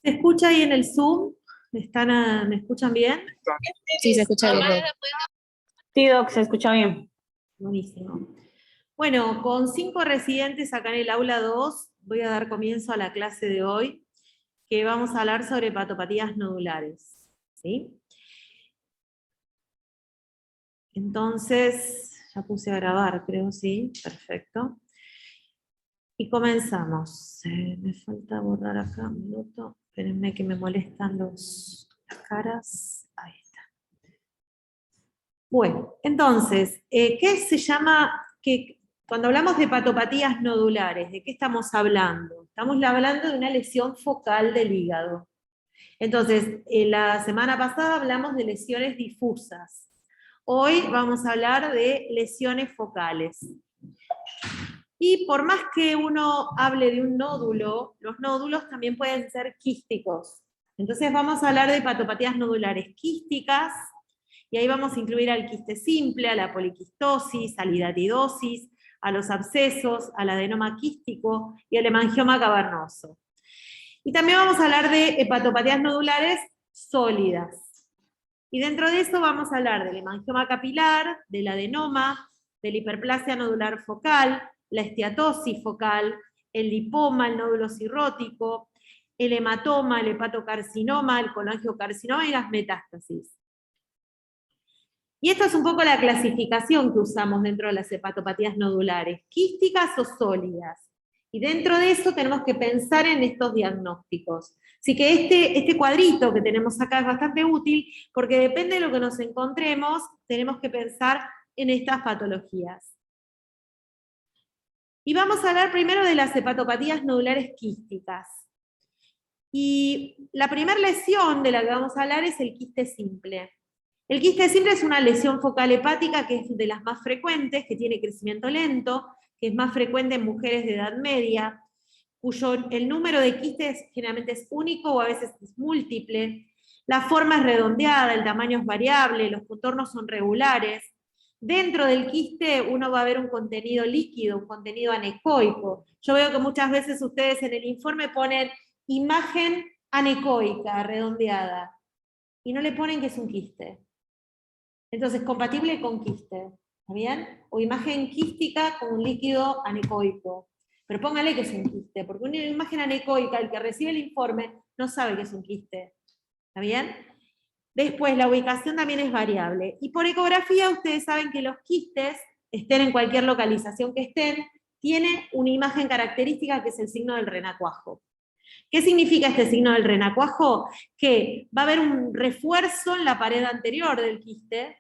¿Se escucha ahí en el Zoom? ¿Me escuchan bien? Sí, se escucha bien. Sí, Doc, se escucha bien. Buenísimo. Bueno, con 5 residentes acá en el aula 2 voy a dar comienzo a la clase de hoy, que vamos a hablar sobre patopatías nodulares. ¿Sí? Entonces, ya puse a grabar, creo, sí, perfecto. Y comenzamos. Me falta borrar acá un minuto. Espérenme que me molestan las caras. Ahí está. Bueno, entonces, ¿qué se llama? Cuando hablamos de patopatías nodulares, ¿de qué estamos hablando? Estamos hablando de una lesión focal del hígado. Entonces, la semana pasada hablamos de lesiones difusas. Hoy vamos a hablar de lesiones focales. Y por más que uno hable de un nódulo, los nódulos también pueden ser quísticos. Entonces vamos a hablar de patopatías nodulares quísticas, y ahí vamos a incluir al quiste simple, a la poliquistosis, a la hidatidosis, a los abscesos, al adenoma quístico y al hemangioma cavernoso. Y también vamos a hablar de hepatopatías nodulares sólidas. Y dentro de eso vamos a hablar del hemangioma capilar, del adenoma, de la hiperplasia nodular focal, la esteatosis focal, el lipoma, el nódulo cirrótico, el hematoma, el hepatocarcinoma, el colangiocarcinoma y las metástasis. Y esta es un poco la clasificación que usamos dentro de las hepatopatías nodulares, quísticas o sólidas. Y dentro de eso tenemos que pensar en estos diagnósticos. Así que este cuadrito que tenemos acá es bastante útil, porque depende de lo que nos encontremos, tenemos que pensar en estas patologías. Y vamos a hablar primero de las hepatopatías nodulares quísticas. Y la primera lesión de la que vamos a hablar es el quiste simple. El quiste simple es una lesión focal hepática que es de las más frecuentes, que tiene crecimiento lento, que es más frecuente en mujeres de edad media, cuyo el número de quistes generalmente es único o a veces es múltiple. La forma es redondeada, el tamaño es variable, los contornos son regulares. Dentro del quiste uno va a ver un contenido líquido, un contenido anecoico. Yo veo que muchas veces ustedes en el informe ponen imagen anecoica, redondeada, y no le ponen que es un quiste. Entonces, compatible con quiste, ¿está bien? O imagen quística con un líquido anecoico. Pero póngale que es un quiste, porque una imagen anecoica, el que recibe el informe, no sabe que es un quiste. ¿Está bien? Después, la ubicación también es variable. Y por ecografía, ustedes saben que los quistes, estén en cualquier localización que estén, tiene una imagen característica que es el signo del renacuajo. ¿Qué significa este signo del renacuajo? Que va a haber un refuerzo en la pared anterior del quiste,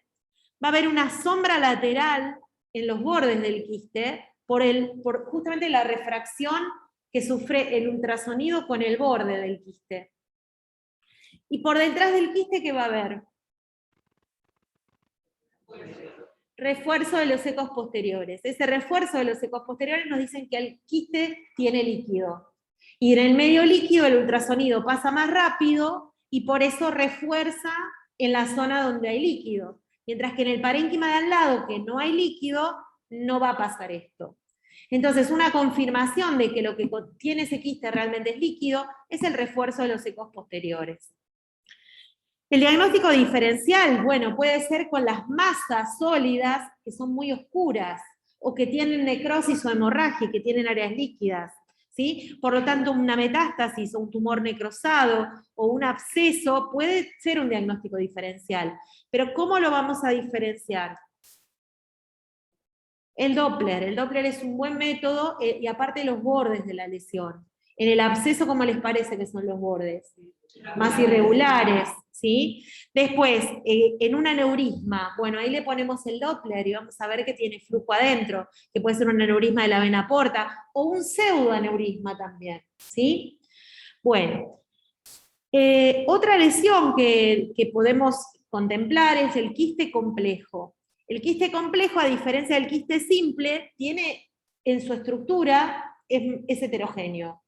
va a haber una sombra lateral en los bordes del quiste, por justamente la refracción que sufre el ultrasonido con el borde del quiste. Y por detrás del quiste, ¿qué va a haber? Refuerzo de los ecos posteriores. Ese refuerzo de los ecos posteriores nos dicen que el quiste tiene líquido. Y en el medio líquido el ultrasonido pasa más rápido y por eso refuerza en la zona donde hay líquido. Mientras que en el parénquima de al lado, que no hay líquido, no va a pasar esto. Entonces, una confirmación de que lo que contiene ese quiste realmente es líquido es el refuerzo de los ecos posteriores. El diagnóstico diferencial, bueno, puede ser con las masas sólidas que son muy oscuras, o que tienen necrosis o hemorragia, que tienen áreas líquidas. ¿Sí? Por lo tanto, una metástasis o un tumor necrosado o un absceso puede ser un diagnóstico diferencial. Pero ¿cómo lo vamos a diferenciar? El Doppler es un buen método y aparte los bordes de la lesión. En el absceso, ¿cómo les parece que son los bordes? Más irregulares, ¿sí? Después, en un aneurisma, bueno, ahí le ponemos el Doppler y vamos a ver que tiene flujo adentro, que puede ser un aneurisma de la vena porta, o un pseudoaneurisma también, ¿sí? Bueno, otra lesión que podemos contemplar es el quiste complejo. El quiste complejo, a diferencia del quiste simple, tiene en su estructura, es heterogéneo.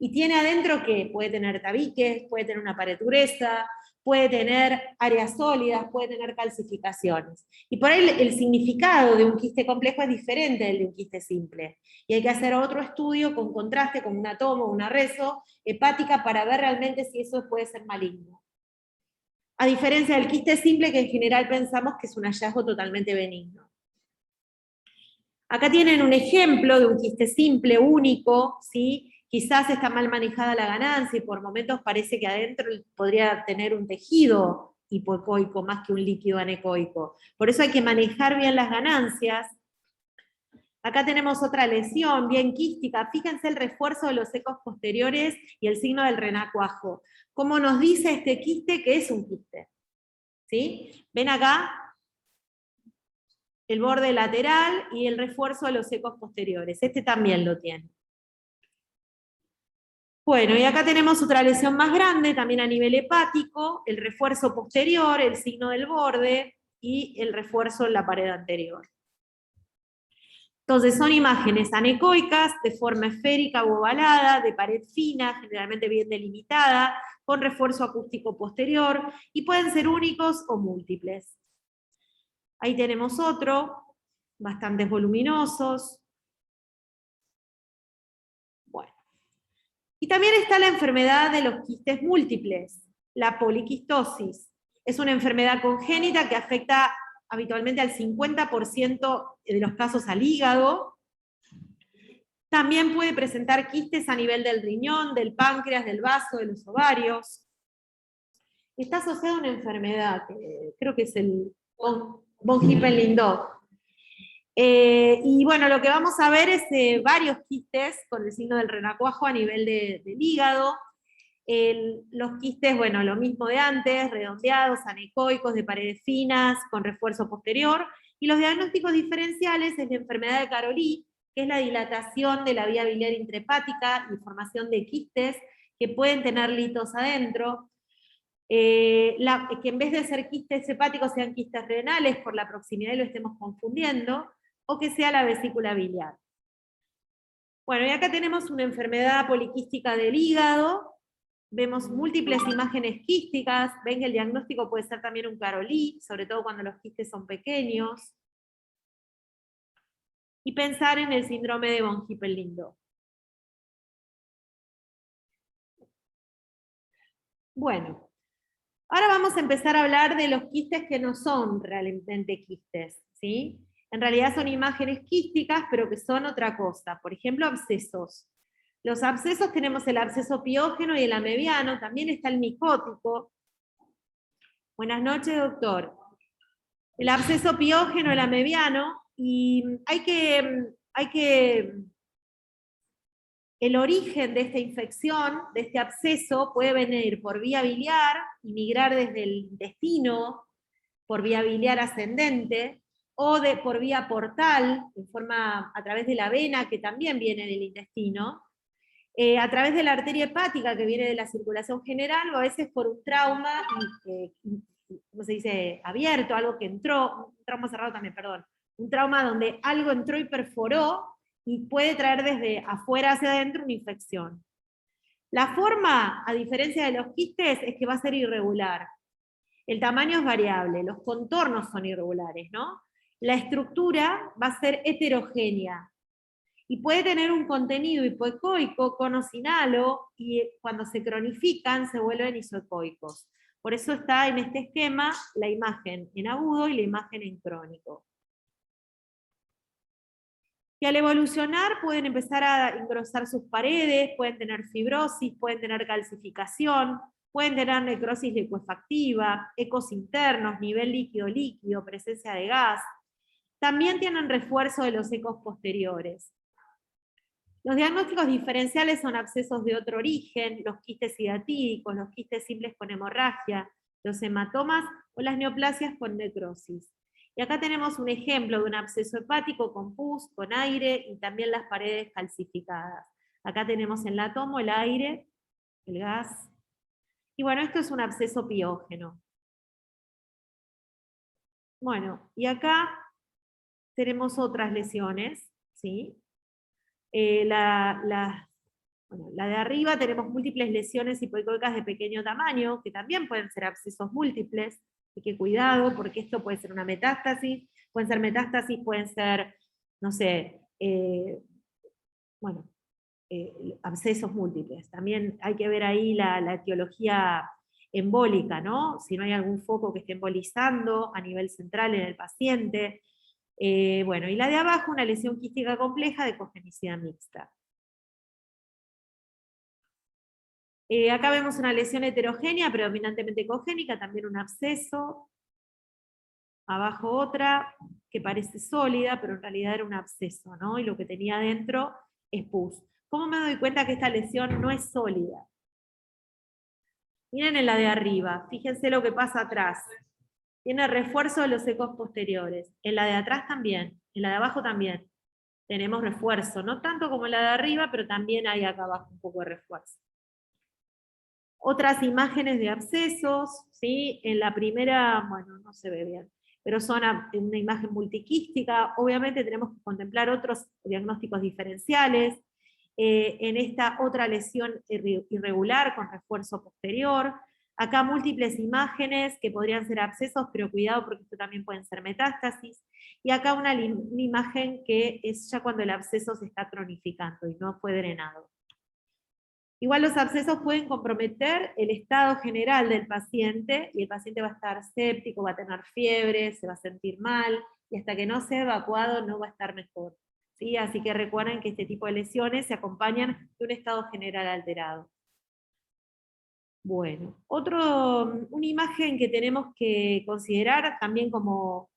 Y tiene adentro que puede tener tabiques, puede tener una pared gruesa, puede tener áreas sólidas, puede tener calcificaciones. Y por ahí el significado de un quiste complejo es diferente del de un quiste simple. Y hay que hacer otro estudio con contraste, con una tomo, una reso hepática para ver realmente si eso puede ser maligno. A diferencia del quiste simple, que en general pensamos que es un hallazgo totalmente benigno. Acá tienen un ejemplo de un quiste simple, único, ¿sí? Quizás está mal manejada la ganancia y por momentos parece que adentro podría tener un tejido hipoecoico más que un líquido anecoico. Por eso hay que manejar bien las ganancias. Acá tenemos otra lesión bien quística. Fíjense el refuerzo de los ecos posteriores y el signo del renacuajo. ¿Cómo nos dice este quiste que es un quiste? ¿Sí? ¿Ven acá? El borde lateral y el refuerzo de los ecos posteriores. Este también lo tiene. Bueno, y acá tenemos otra lesión más grande, también a nivel hepático, el refuerzo posterior, el signo del borde y el refuerzo en la pared anterior. Entonces son imágenes anecoicas, de forma esférica o ovalada, de pared fina, generalmente bien delimitada, con refuerzo acústico posterior, y pueden ser únicos o múltiples. Ahí tenemos otro, bastante voluminosos. Bueno. Y también está la enfermedad de los quistes múltiples, la poliquistosis. Es una enfermedad congénita que afecta habitualmente al 50% de los casos al hígado. También puede presentar quistes a nivel del riñón, del páncreas, del vaso, de los ovarios. Está asociada a una enfermedad, que creo que es el von Hippel-Lindau. Y bueno, lo que vamos a ver es varios quistes con el signo del renacuajo a nivel del hígado. Los quistes, bueno, lo mismo de antes, redondeados, anecoicos, de paredes finas, con refuerzo posterior. Y los diagnósticos diferenciales es la enfermedad de Caroli, que es la dilatación de la vía biliar intrahepática y formación de quistes que pueden tener litos adentro. Que en vez de ser quistes hepáticos sean quistes renales por la proximidad y lo estemos confundiendo, o que sea la vesícula biliar. Bueno, y acá tenemos una enfermedad poliquística del hígado, vemos múltiples imágenes quísticas, ven que el diagnóstico puede ser también un Caroli, sobre todo cuando los quistes son pequeños, y pensar en el síndrome de von Hippel-Lindau. Bueno, ahora vamos a empezar a hablar de los quistes que no son realmente quistes, ¿sí? En realidad son imágenes quísticas, pero que son otra cosa. Por ejemplo, abscesos. Los abscesos tenemos el absceso piógeno y el amebiano, también está el micótico. Buenas noches, doctor. El absceso piógeno, el amebiano, y el origen de esta infección, de este absceso, puede venir por vía biliar y migrar desde el intestino, por vía biliar ascendente, o por vía portal, a través de la vena, que también viene del intestino, a través de la arteria hepática, que viene de la circulación general, o a veces por un trauma, ¿cómo se dice? Abierto, algo que entró, un trauma cerrado también, perdón, un trauma donde algo entró y perforó, y puede traer desde afuera hacia adentro una infección. La forma, a diferencia de los quistes, es que va a ser irregular. El tamaño es variable, los contornos son irregulares, ¿no? La estructura va a ser heterogénea y puede tener un contenido hipoecoico con o sin halo, y cuando se cronifican se vuelven isoecoicos. Por eso está en este esquema la imagen en agudo y la imagen en crónico. Y al evolucionar pueden empezar a engrosar sus paredes, pueden tener fibrosis, pueden tener calcificación, pueden tener necrosis licuefactiva, ecos internos, nivel líquido-líquido, presencia de gas. También tienen refuerzo de los ecos posteriores. Los diagnósticos diferenciales son abscesos de otro origen, los quistes hidatídicos, los quistes simples con hemorragia, los hematomas o las neoplasias con necrosis. Y acá tenemos un ejemplo de un absceso hepático con pus, con aire y también las paredes calcificadas. Acá tenemos en la tomo el aire, el gas. Y bueno, esto es un absceso piógeno. Bueno, y acá tenemos otras lesiones, ¿sí? Bueno, la de arriba tenemos múltiples lesiones hipoicoicas de pequeño tamaño, que también pueden ser abscesos múltiples, así que cuidado, porque esto puede ser una metástasis, pueden ser, no sé, abscesos múltiples. También hay que ver ahí la etiología embólica, ¿no? Si no hay algún foco que esté embolizando a nivel central en el paciente. Bueno, y la de abajo, una lesión quística compleja de congenicidad mixta. Acá vemos una lesión heterogénea, predominantemente congénica, también un absceso. Abajo otra que parece sólida, pero en realidad era un absceso, ¿no? Y lo que tenía adentro es pus. ¿Cómo me doy cuenta que esta lesión no es sólida? Miren en la de arriba, fíjense lo que pasa atrás. Tiene refuerzo de los ecos posteriores. En la de atrás también, en la de abajo también. Tenemos refuerzo, no tanto como en la de arriba, pero también hay acá abajo un poco de refuerzo. Otras imágenes de abscesos, ¿sí? En la primera, bueno, no se ve bien, pero son una imagen multiquística. Obviamente tenemos que contemplar otros diagnósticos diferenciales. En esta otra lesión irregular con refuerzo posterior. Acá múltiples imágenes que podrían ser abscesos, pero cuidado porque esto también pueden ser metástasis. Y acá una imagen que es ya cuando el absceso se está cronificando y no fue drenado. Igual los abscesos pueden comprometer el estado general del paciente, y el paciente va a estar séptico, va a tener fiebre, se va a sentir mal, y hasta que no sea evacuado no va a estar mejor. ¿Sí? Así que recuerden que este tipo de lesiones se acompañan de un estado general alterado. Bueno, una imagen que tenemos que considerar también como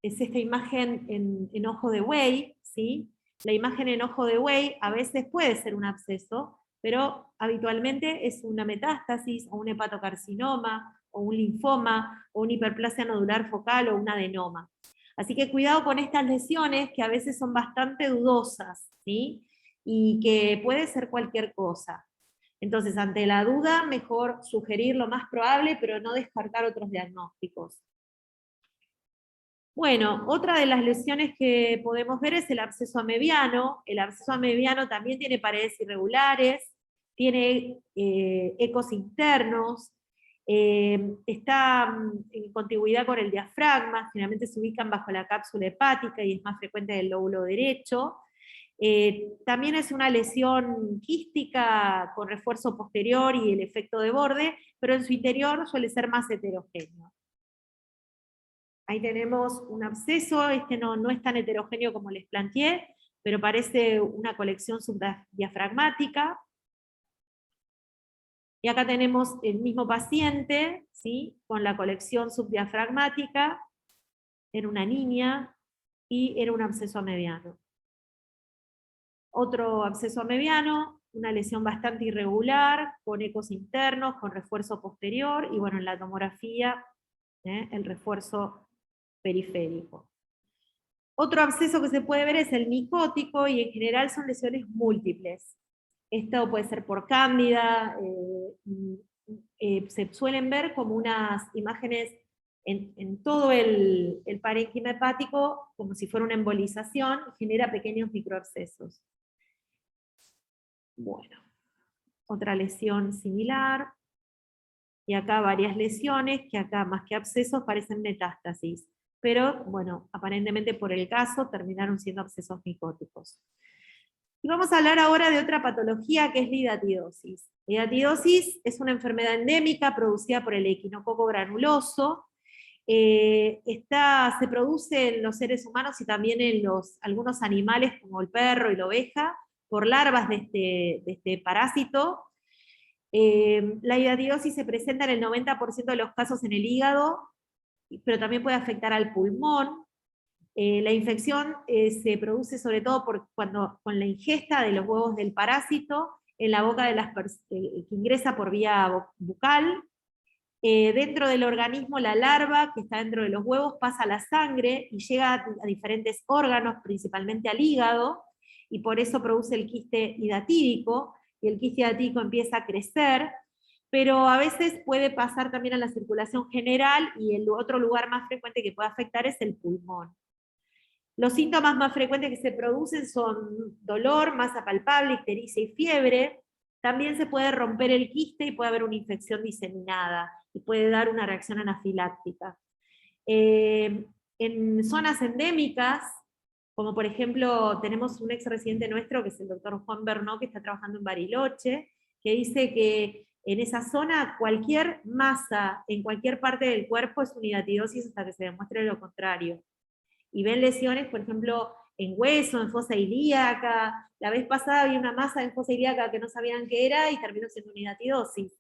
es esta imagen en ojo de buey, ¿sí? La imagen en ojo de buey a veces puede ser un absceso, pero habitualmente es una metástasis, o un hepatocarcinoma, o un linfoma, o una hiperplasia nodular focal, o un adenoma. Así que cuidado con estas lesiones que a veces son bastante dudosas, ¿sí? Y que puede ser cualquier cosa. Entonces, ante la duda, mejor sugerir lo más probable, pero no descartar otros diagnósticos. Bueno, otra de las lesiones que podemos ver es el absceso amebiano. El absceso amebiano también tiene paredes irregulares, tiene ecos internos, está en contigüidad con el diafragma, generalmente se ubican bajo la cápsula hepática y es más frecuente del lóbulo derecho. También es una lesión quística con refuerzo posterior y el efecto de borde, pero en su interior suele ser más heterogéneo. Ahí tenemos un absceso, este no es tan heterogéneo como les planteé, pero parece una colección subdiafragmática. Y acá tenemos el mismo paciente, ¿sí? Con la colección subdiafragmática, en una niña, y era un absceso amebiano. Otro absceso amebiano, una lesión bastante irregular, con ecos internos, con refuerzo posterior, y bueno, en la tomografía, el refuerzo periférico. Otro absceso que se puede ver es el micótico, y en general son lesiones múltiples. Esto puede ser por cándida, se suelen ver como unas imágenes en todo el parénquima hepático, como si fuera una embolización, genera pequeños microabscesos. Bueno, otra lesión similar, y acá varias lesiones, que acá más que abscesos parecen metástasis. Pero, bueno, aparentemente por el caso terminaron siendo abscesos micóticos. Y vamos a hablar ahora de otra patología que es la hidatidosis. La hidatidosis es una enfermedad endémica producida por el equinococo granuloso. Se produce en los seres humanos y también en algunos animales como el perro y la oveja, por larvas de este parásito. La hidatidosis se presenta en el 90% de los casos en el hígado, pero también puede afectar al pulmón. La infección se produce sobre todo con la ingesta de los huevos del parásito en la boca de que ingresa por vía bucal. Dentro del organismo, la larva que está dentro de los huevos pasa a la sangre y llega a diferentes órganos, principalmente al hígado, y por eso produce el quiste hidatídico, y el quiste hidatídico empieza a crecer, pero a veces puede pasar también a la circulación general, y el otro lugar más frecuente que puede afectar es el pulmón. Los síntomas más frecuentes que se producen son dolor, masa palpable, ictericia y fiebre. también se puede romper el quiste y puede haber una infección diseminada, y puede dar una reacción anafiláctica. En zonas endémicas, como por ejemplo, tenemos un ex residente nuestro, que es el doctor Juan Bernó, que está trabajando en Bariloche, que dice que en esa zona cualquier masa en cualquier parte del cuerpo es una hidatidosis hasta que se demuestre lo contrario. Y ven lesiones, por ejemplo, en hueso, en fosa ilíaca. La vez pasada había una masa en fosa ilíaca que no sabían qué era y terminó siendo una hidatidosis.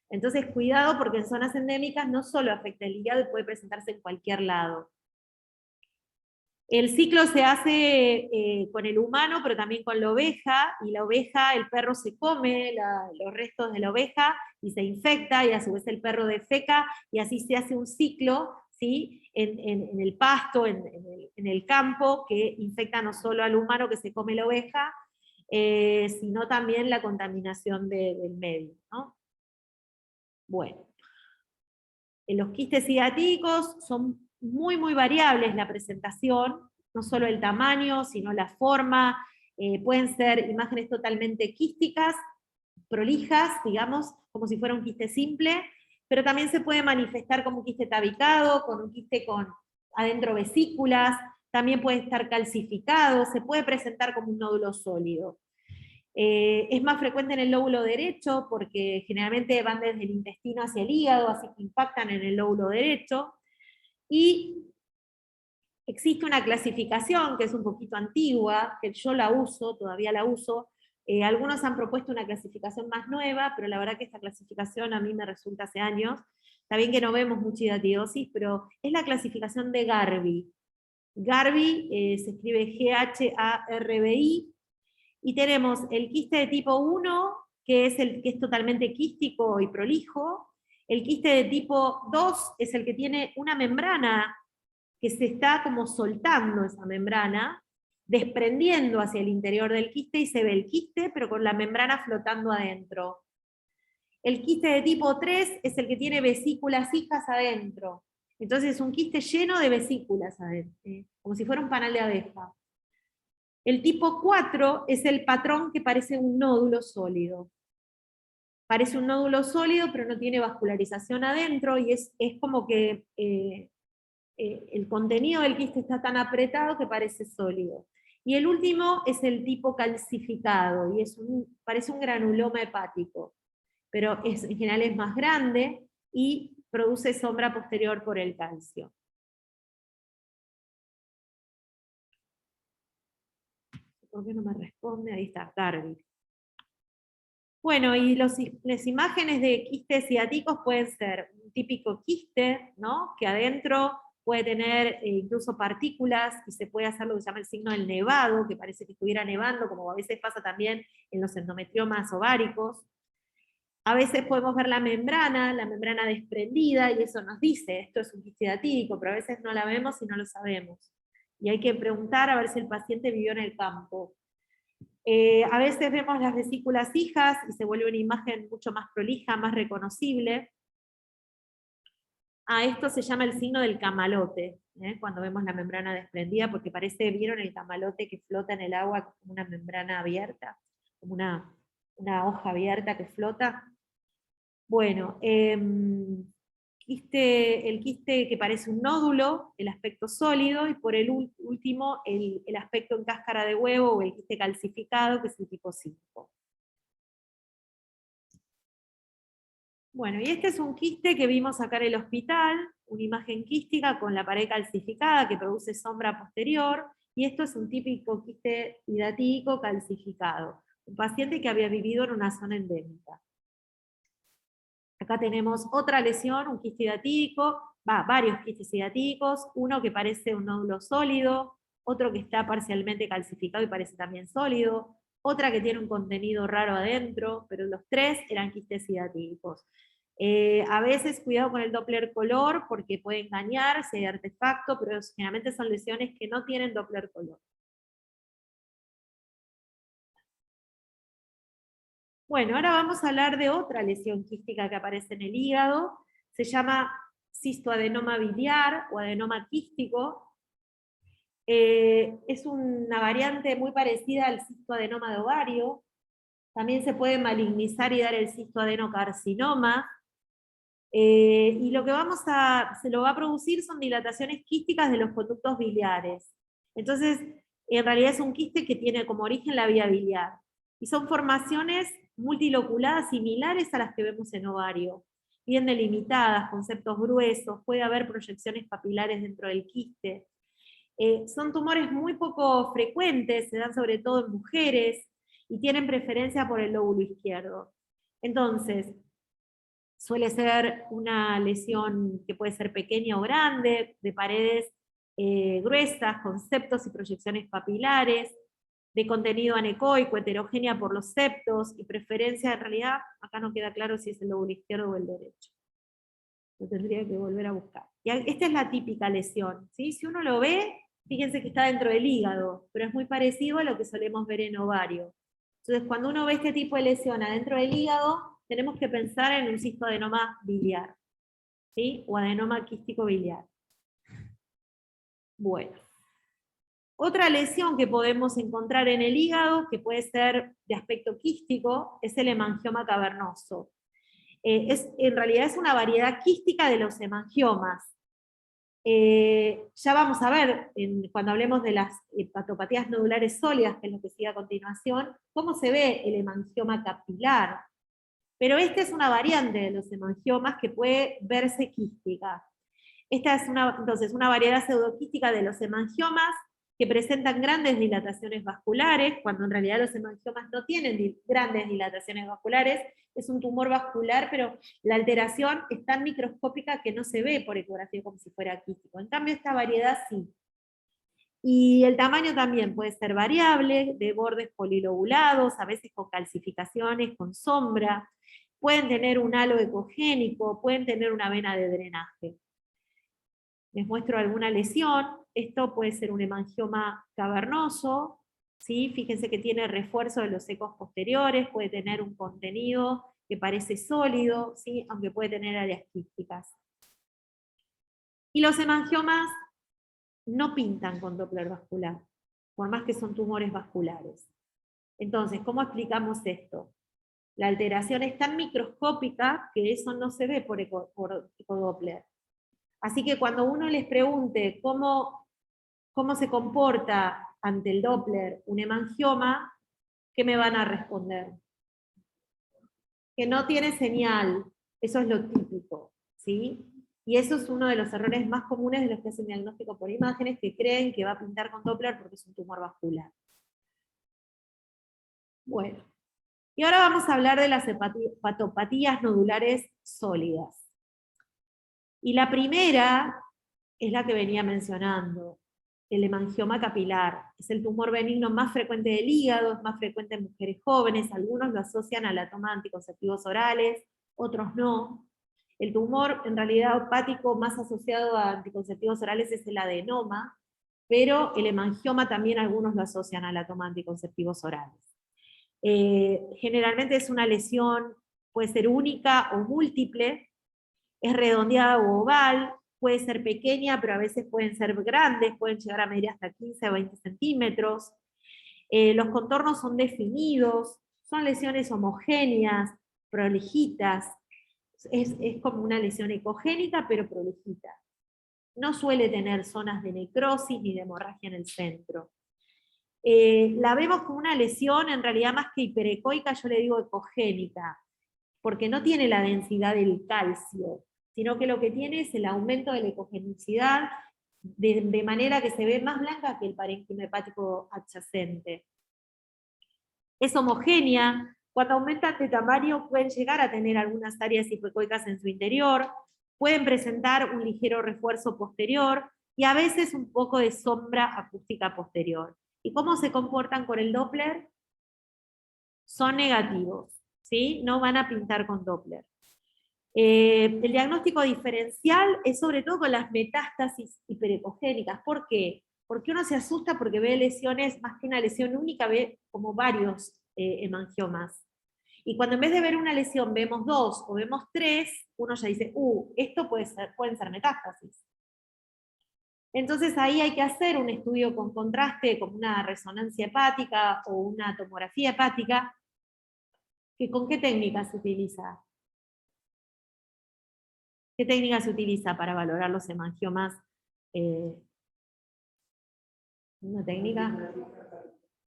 Entonces, cuidado, porque en zonas endémicas no solo afecta el hígado y puede presentarse en cualquier lado. El ciclo se hace con el humano, pero también con la oveja, y la oveja, el perro se come los restos de la oveja y se infecta, y a su vez el perro defeca, y así se hace un ciclo, ¿sí? En el pasto, en el campo, que infecta no solo al humano que se come la oveja, sino también la contaminación del medio, ¿no? Bueno, los quistes ciáticos son muy, muy variables la presentación, no solo el tamaño, sino la forma. Pueden ser imágenes totalmente quísticas, prolijas, digamos, como si fuera un quiste simple, pero también se puede manifestar como un quiste tabicado, con un quiste con adentro vesículas, también puede estar calcificado, se puede presentar como un nódulo sólido. Es más frecuente en el lóbulo derecho porque generalmente van desde el intestino hacia el hígado, así que impactan en el lóbulo derecho. Y existe una clasificación que es un poquito antigua, que yo la uso, todavía la uso. Algunos han propuesto una clasificación más nueva, pero la verdad que esta clasificación a mí me resulta hace años. Está bien que no vemos mucha hidatidosis, pero es la clasificación de Garbi. Garbi se escribe G-H-A-R-B-I, y tenemos el quiste de tipo 1, que es el que es totalmente quístico y prolijo. El quiste de tipo 2 es el que tiene una membrana que se está como soltando esa membrana, desprendiendo hacia el interior del quiste, y se ve el quiste, pero con la membrana flotando adentro. El quiste de tipo 3 es el que tiene vesículas hijas adentro. Entonces es un quiste lleno de vesículas adentro, como si fuera un panal de abeja. El tipo 4 es el patrón que parece un nódulo sólido. Parece un nódulo sólido, pero no tiene vascularización adentro, y es como que el contenido del quiste está tan apretado que parece sólido. Y el último es el tipo calcificado, y parece un granuloma hepático, pero en general es más grande y produce sombra posterior por el calcio. ¿Por qué no me responde? Ahí está, Garbi. Bueno, y las imágenes de quistes ciáticos pueden ser un típico quiste, ¿no? Que adentro puede tener incluso partículas, y se puede hacer lo que se llama el signo del nevado, que parece que estuviera nevando, como a veces pasa también en los endometriomas ováricos. A veces podemos ver la membrana desprendida, y eso nos dice, esto es un quiste ciático, pero a veces no la vemos y no lo sabemos. Y hay que preguntar a ver si el paciente vivió en el campo. A veces vemos las vesículas hijas y se vuelve una imagen mucho más prolija, más reconocible. Esto se llama el signo del camalote, cuando vemos la membrana desprendida, porque parece, ¿vieron el camalote que flota en el agua como una membrana abierta? Como una hoja abierta que flota. Bueno, el quiste que parece un nódulo, el aspecto sólido, y por el último, el aspecto en cáscara de huevo, o el quiste calcificado, que es el tipo 5. Bueno, y este es un quiste que vimos acá en el hospital, una imagen quística con la pared calcificada que produce sombra posterior, y esto es un típico quiste hidatídico calcificado, un paciente que había vivido en una zona endémica. Acá tenemos otra lesión, un quiste hidatídico, varios quistes hidatídicos, uno que parece un nódulo sólido, otro que está parcialmente calcificado y parece también sólido, otra que tiene un contenido raro adentro, pero los tres eran quistes hidatídicos. A veces cuidado con el Doppler color porque puede engañar si hay artefacto, pero generalmente son lesiones que no tienen Doppler color. Bueno, ahora vamos a hablar de otra lesión quística que aparece en el hígado. Se llama cistoadenoma biliar o adenoma quístico. Es una variante muy parecida al cistoadenoma de ovario. También se puede malignizar y dar el cistoadenocarcinoma. Y lo que se lo va a producir son dilataciones quísticas de los conductos biliares. Entonces, en realidad es un quiste que tiene como origen la vía biliar. Y son formaciones multiloculadas similares a las que vemos en ovario, bien delimitadas, con septos gruesos, puede haber proyecciones papilares dentro del quiste. Son tumores muy poco frecuentes, se dan sobre todo en mujeres, y tienen preferencia por el lóbulo izquierdo. Entonces, suele ser una lesión que puede ser pequeña o grande, de paredes gruesas, con septos y proyecciones papilares, de contenido anecoico, heterogénea por los septos, y preferencia, en realidad, acá no queda claro si es el lóbulo izquierdo o el derecho. Lo tendría que volver a buscar. Y esta es la típica lesión, ¿sí? Si uno lo ve, fíjense que está dentro del hígado, pero es muy parecido a lo que solemos ver en ovario. Entonces, cuando uno ve este tipo de lesión adentro del hígado, tenemos que pensar en un cistoadenoma biliar, ¿sí? O adenoma quístico biliar. Bueno. Otra lesión que podemos encontrar en el hígado, que puede ser de aspecto quístico, es el hemangioma cavernoso. En realidad es una variedad quística de los hemangiomas. Ya vamos a ver, cuando hablemos de las hepatopatías nodulares sólidas, que es lo que sigue a continuación, cómo se ve el hemangioma capilar. Pero esta es una variante de los hemangiomas que puede verse quística. Esta es entonces una variedad pseudoquística de los hemangiomas que presentan grandes dilataciones vasculares, cuando en realidad los hemangiomas no tienen grandes dilataciones vasculares, es un tumor vascular, pero la alteración es tan microscópica que no se ve por ecografía como si fuera quístico. En cambio, esta variedad sí. Y el tamaño también puede ser variable, de bordes polilobulados, a veces con calcificaciones, con sombra, pueden tener un halo ecogénico, pueden tener una vena de drenaje. Les muestro alguna lesión. Esto puede ser un hemangioma cavernoso, ¿sí? Fíjense que tiene refuerzo de los ecos posteriores, puede tener un contenido que parece sólido, ¿sí? Aunque puede tener áreas quísticas. Y los hemangiomas no pintan con Doppler vascular, por más que son tumores vasculares. Entonces, ¿cómo explicamos esto? La alteración es tan microscópica que eso no se ve por ecodoppler. Así que cuando uno les pregunte cómo se comporta ante el Doppler un hemangioma, ¿qué me van a responder? Que no tiene señal, eso es lo típico, ¿sí? Y eso es uno de los errores más comunes de los que hacen diagnóstico por imágenes, que creen que va a pintar con Doppler porque es un tumor vascular. Bueno, y ahora vamos a hablar de las hepatopatías nodulares sólidas. Y la primera es la que venía mencionando, el hemangioma capilar. Es el tumor benigno más frecuente del hígado, es más frecuente en mujeres jóvenes, algunos lo asocian a la toma de anticonceptivos orales, otros no. El tumor en realidad hepático más asociado a anticonceptivos orales es el adenoma, pero el hemangioma también algunos lo asocian a la toma de anticonceptivos orales. Generalmente es una lesión, puede ser única o múltiple, es redondeada o oval, puede ser pequeña, pero a veces pueden ser grandes, pueden llegar a medir hasta 15 o 20 centímetros. Los contornos son definidos, son lesiones homogéneas, prolijitas, es como una lesión ecogénica, pero prolijita. No suele tener zonas de necrosis ni de hemorragia en el centro. La vemos como una lesión, en realidad más que hiperecoica, yo le digo ecogénica, porque no tiene la densidad del calcio, sino que lo que tiene es el aumento de la ecogenicidad, de manera que se ve más blanca que el parénquima hepático adyacente. Es homogénea, cuando aumentan de tamaño pueden llegar a tener algunas áreas hipoecoicas en su interior, pueden presentar un ligero refuerzo posterior, y a veces un poco de sombra acústica posterior. ¿Y cómo se comportan con el Doppler? Son negativos, ¿sí? No van a pintar con Doppler. El diagnóstico diferencial es sobre todo con las metástasis hiperecogénicas. ¿Por qué? Porque uno se asusta porque ve lesiones, más que una lesión única, ve como varios hemangiomas. Y cuando en vez de ver una lesión vemos dos o vemos tres, uno ya dice, esto pueden ser metástasis. Entonces ahí hay que hacer un estudio con contraste, como una resonancia hepática o una tomografía hepática, ¿Con qué técnica se utiliza? ¿Qué técnica se utiliza para valorar los hemangiomas? ¿Una técnica?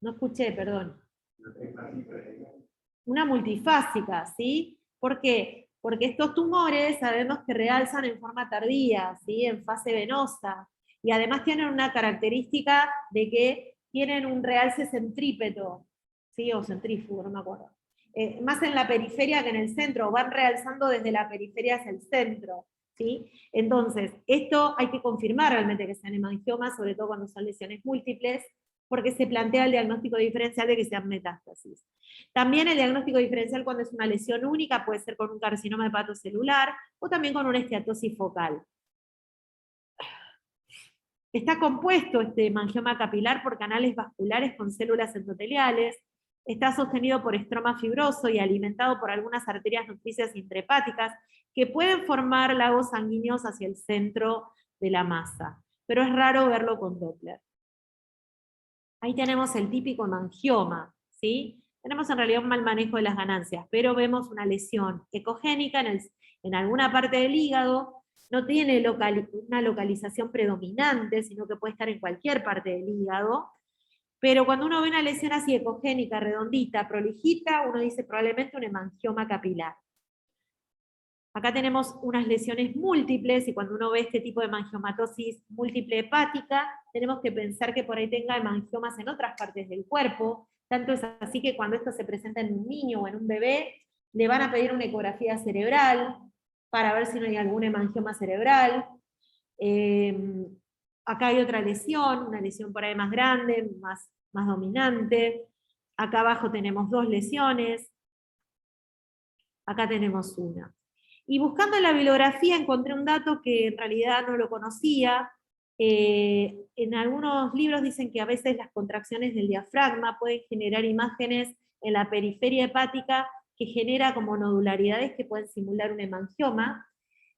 No escuché, perdón. Una multifásica, ¿sí? ¿Por qué? Porque estos tumores sabemos que realzan en forma tardía, ¿sí? En fase venosa. Y además tienen una característica de que tienen un realce centrípeto, ¿sí? O centrífugo, no me acuerdo. Más en la periferia que en el centro, van realzando desde la periferia hacia el centro, ¿sí? Entonces, esto hay que confirmar realmente que sean hemangiomas, sobre todo cuando son lesiones múltiples, porque se plantea el diagnóstico diferencial de que sean metástasis. También el diagnóstico diferencial cuando es una lesión única puede ser con un carcinoma hepatocelular o también con una esteatosis focal. Está compuesto este hemangioma capilar por canales vasculares con células endoteliales, está sostenido por estroma fibroso y alimentado por algunas arterias nutricias intrahepáticas que pueden formar lagos sanguíneos hacia el centro de la masa, pero es raro verlo con Doppler. Ahí tenemos el típico hemangioma, ¿sí? Tenemos en realidad un mal manejo de las ganancias, pero vemos una lesión ecogénica en alguna parte del hígado, no tiene una localización predominante, sino que puede estar en cualquier parte del hígado, pero cuando uno ve una lesión así ecogénica, redondita, prolijita, uno dice probablemente un hemangioma capilar. Acá tenemos unas lesiones múltiples, y cuando uno ve este tipo de hemangiomatosis múltiple hepática, tenemos que pensar que por ahí tenga hemangiomas en otras partes del cuerpo. Tanto es así que cuando esto se presenta en un niño o en un bebé, le van a pedir una ecografía cerebral para ver si no hay algún hemangioma cerebral. Acá hay otra lesión, una lesión por ahí más grande, más dominante. Acá abajo tenemos dos lesiones. Acá tenemos una. Y buscando en la bibliografía encontré un dato que en realidad no lo conocía. En algunos libros dicen que a veces las contracciones del diafragma pueden generar imágenes en la periferia hepática que genera como nodularidades que pueden simular un hemangioma.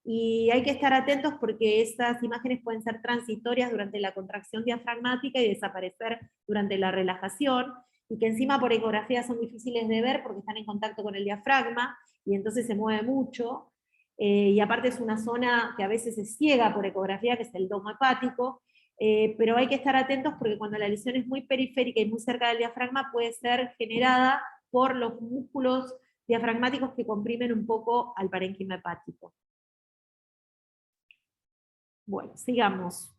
Y hay que estar atentos porque esas imágenes pueden ser transitorias durante la contracción diafragmática y desaparecer durante la relajación, y que encima por ecografía son difíciles de ver porque están en contacto con el diafragma, y entonces se mueve mucho. Y aparte es una zona que a veces se ciega por ecografía, que es el domo hepático, pero hay que estar atentos porque cuando la lesión es muy periférica y muy cerca del diafragma puede ser generada por los músculos diafragmáticos que comprimen un poco al parénquima hepático. Bueno, sigamos.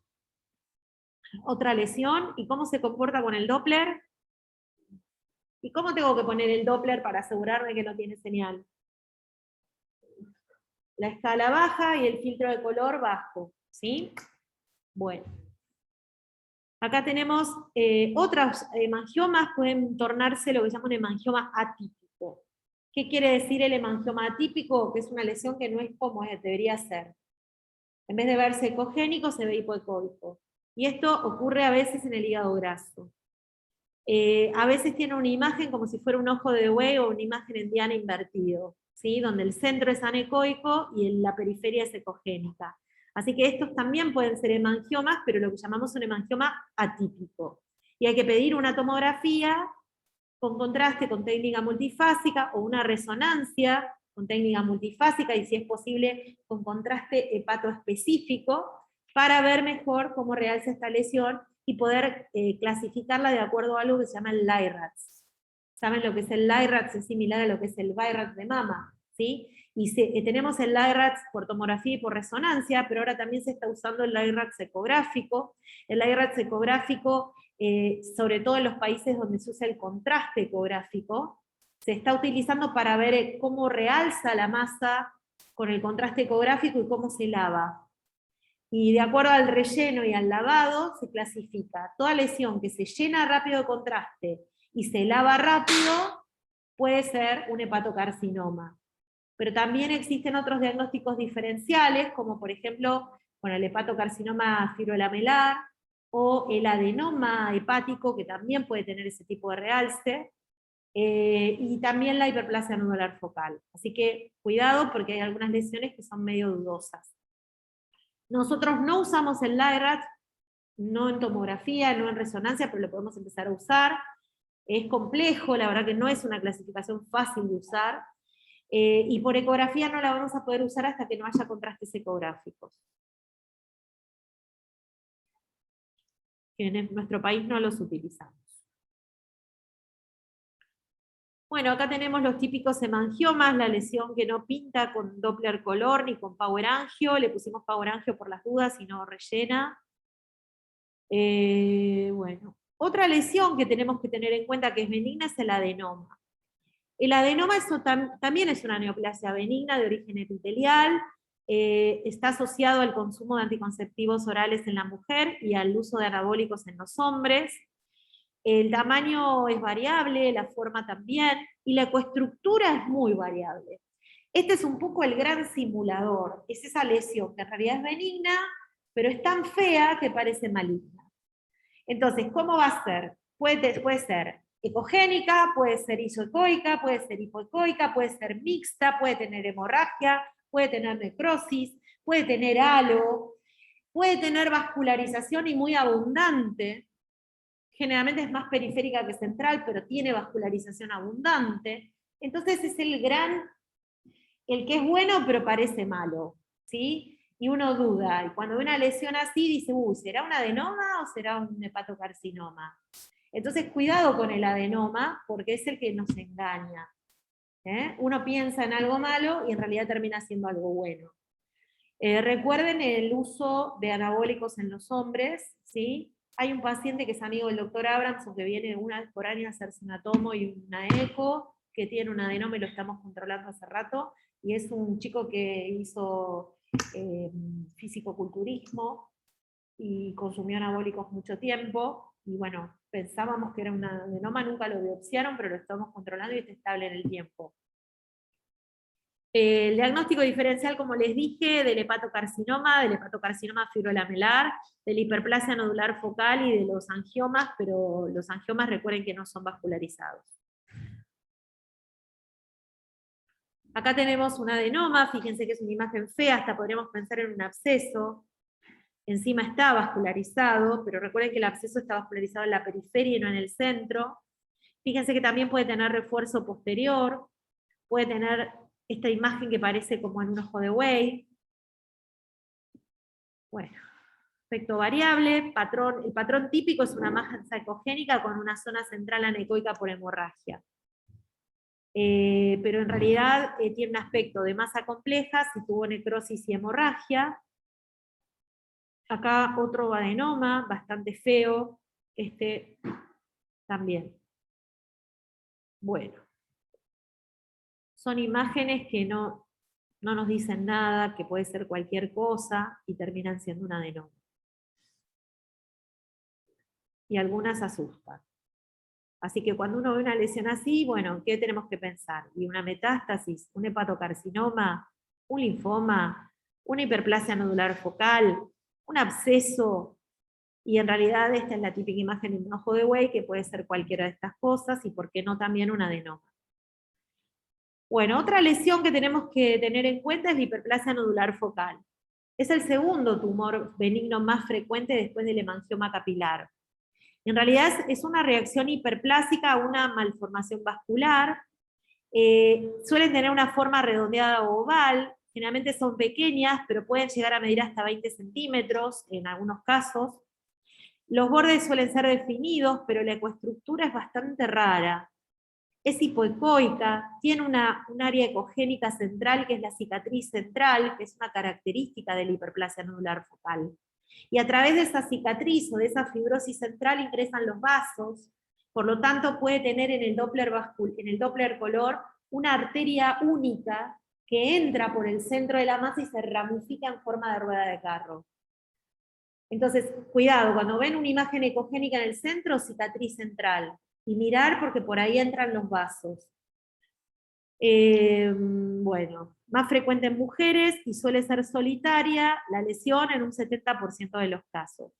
Otra lesión, ¿y cómo se comporta con el Doppler? ¿Y cómo tengo que poner el Doppler para asegurarme que no tiene señal? La escala baja y el filtro de color bajo, ¿sí? Bueno. Acá tenemos otros hemangiomas, pueden tornarse lo que se llama un hemangioma atípico. ¿Qué quiere decir el hemangioma atípico? Que es una lesión que no es como debería ser. En vez de verse ecogénico, se ve hipoecoico. Y esto ocurre a veces en el hígado graso. A veces tiene una imagen como si fuera un ojo de buey o una imagen en diana invertido, ¿sí? Donde el centro es anecoico y la periferia es ecogénica. Así que estos también pueden ser hemangiomas, pero lo que llamamos un hemangioma atípico. Y hay que pedir una tomografía con contraste con técnica multifásica o una resonancia con técnica multifásica, y si es posible con contraste hepatoespecífico, para ver mejor cómo realza esta lesión y poder clasificarla de acuerdo a algo que se llama el LIRADS. ¿Saben lo que es el LIRADS? Es similar a lo que es el BIRADS de mama, ¿sí? Y tenemos el LIRADS por tomografía y por resonancia, pero ahora también se está usando el LIRADS ecográfico. El LIRADS ecográfico, sobre todo en los países donde se usa el contraste ecográfico, se está utilizando para ver cómo realza la masa con el contraste ecográfico y cómo se lava. Y de acuerdo al relleno y al lavado, se clasifica. Toda lesión que se llena rápido de contraste y se lava rápido, puede ser un hepatocarcinoma. Pero también existen otros diagnósticos diferenciales, como por ejemplo con el hepatocarcinoma fibrolamelar, o el adenoma hepático, que también puede tener ese tipo de realce, y también la hiperplasia nodular focal. Así que cuidado porque hay algunas lesiones que son medio dudosas. Nosotros no usamos el LIRADS, no en tomografía, no en resonancia, pero lo podemos empezar a usar. Es complejo, la verdad que no es una clasificación fácil de usar, y por ecografía no la vamos a poder usar hasta que no haya contrastes ecográficos. Que en nuestro país no los utilizamos. Bueno, acá tenemos los típicos hemangiomas, la lesión que no pinta con Doppler color ni con power angio. Le pusimos power angio por las dudas y no rellena. Bueno, otra lesión que tenemos que tener en cuenta que es benigna es el adenoma. El adenoma también es una neoplasia benigna de origen epitelial, está asociado al consumo de anticonceptivos orales en la mujer y al uso de anabólicos en los hombres. El tamaño es variable, la forma también, y la ecoestructura es muy variable. Este es un poco el gran simulador, es esa lesión que en realidad es benigna, pero es tan fea que parece maligna. Entonces, ¿cómo va a ser? Puede ser ecogénica, puede ser isoecoica, puede ser hipoecoica, puede ser mixta, puede tener hemorragia, puede tener necrosis, puede tener halo, puede tener vascularización y muy abundante. Generalmente es más periférica que central, pero tiene vascularización abundante. Entonces es el que es bueno pero parece malo, ¿sí? Y uno duda, y cuando ve una lesión así dice, ¿será un adenoma o será un hepatocarcinoma? Entonces cuidado con el adenoma, porque es el que nos engaña. Uno piensa en algo malo y en realidad termina siendo algo bueno. Recuerden el uso de anabólicos en los hombres, ¿sí? Hay un paciente que es amigo del doctor Abramson que viene una vez por año a hacerse una tomo y una eco, que tiene un adenoma y lo estamos controlando hace rato, y es un chico que hizo fisicoculturismo y consumió anabólicos mucho tiempo, y bueno, pensábamos que era un adenoma, nunca lo biopsiaron, pero lo estamos controlando y está estable en el tiempo. El diagnóstico diferencial, como les dije, del hepatocarcinoma fibrolamelar, de la hiperplasia nodular focal y de los angiomas, pero los angiomas recuerden que no son vascularizados. Acá tenemos un adenoma, fíjense que es una imagen fea, hasta podríamos pensar en un absceso. Encima está vascularizado, pero recuerden que el absceso está vascularizado en la periferia y no en el centro. Fíjense que también puede tener refuerzo posterior, puede tener esta imagen que parece como en un ojo de buey. Bueno, aspecto variable, el patrón típico es una masa ecogénica con una zona central anecoica por hemorragia. Pero en realidad tiene un aspecto de masa compleja si tuvo necrosis y hemorragia. Acá otro adenoma, bastante feo, este también. Bueno, son imágenes que no nos dicen nada, que puede ser cualquier cosa, y terminan siendo un adenoma. Y algunas asustan. Así que cuando uno ve una lesión así, bueno, ¿qué tenemos que pensar? Y una metástasis, un hepatocarcinoma, un linfoma, una hiperplasia nodular focal, un absceso, y en realidad esta es la típica imagen de un ojo de buey, que puede ser cualquiera de estas cosas, y por qué no también un adenoma. Bueno, otra lesión que tenemos que tener en cuenta es la hiperplasia nodular focal. Es el segundo tumor benigno más frecuente después del hemangioma capilar. En realidad es una reacción hiperplásica a una malformación vascular. Suelen tener una forma redondeada o oval, generalmente son pequeñas, pero pueden llegar a medir hasta 20 centímetros en algunos casos. Los bordes suelen ser definidos, pero la ecoestructura es bastante rara. Es hipoecoica, tiene un área ecogénica central que es la cicatriz central, que es una característica de la hiperplasia nodular focal. Y a través de esa cicatriz o de esa fibrosis central ingresan los vasos, por lo tanto puede tener en el Doppler color una arteria única que entra por el centro de la masa y se ramifica en forma de rueda de carro. Entonces, cuidado, cuando ven una imagen ecogénica en el centro, cicatriz central. Y mirar porque por ahí entran los vasos. Bueno, más frecuente en mujeres y suele ser solitaria la lesión en un 70% de los casos.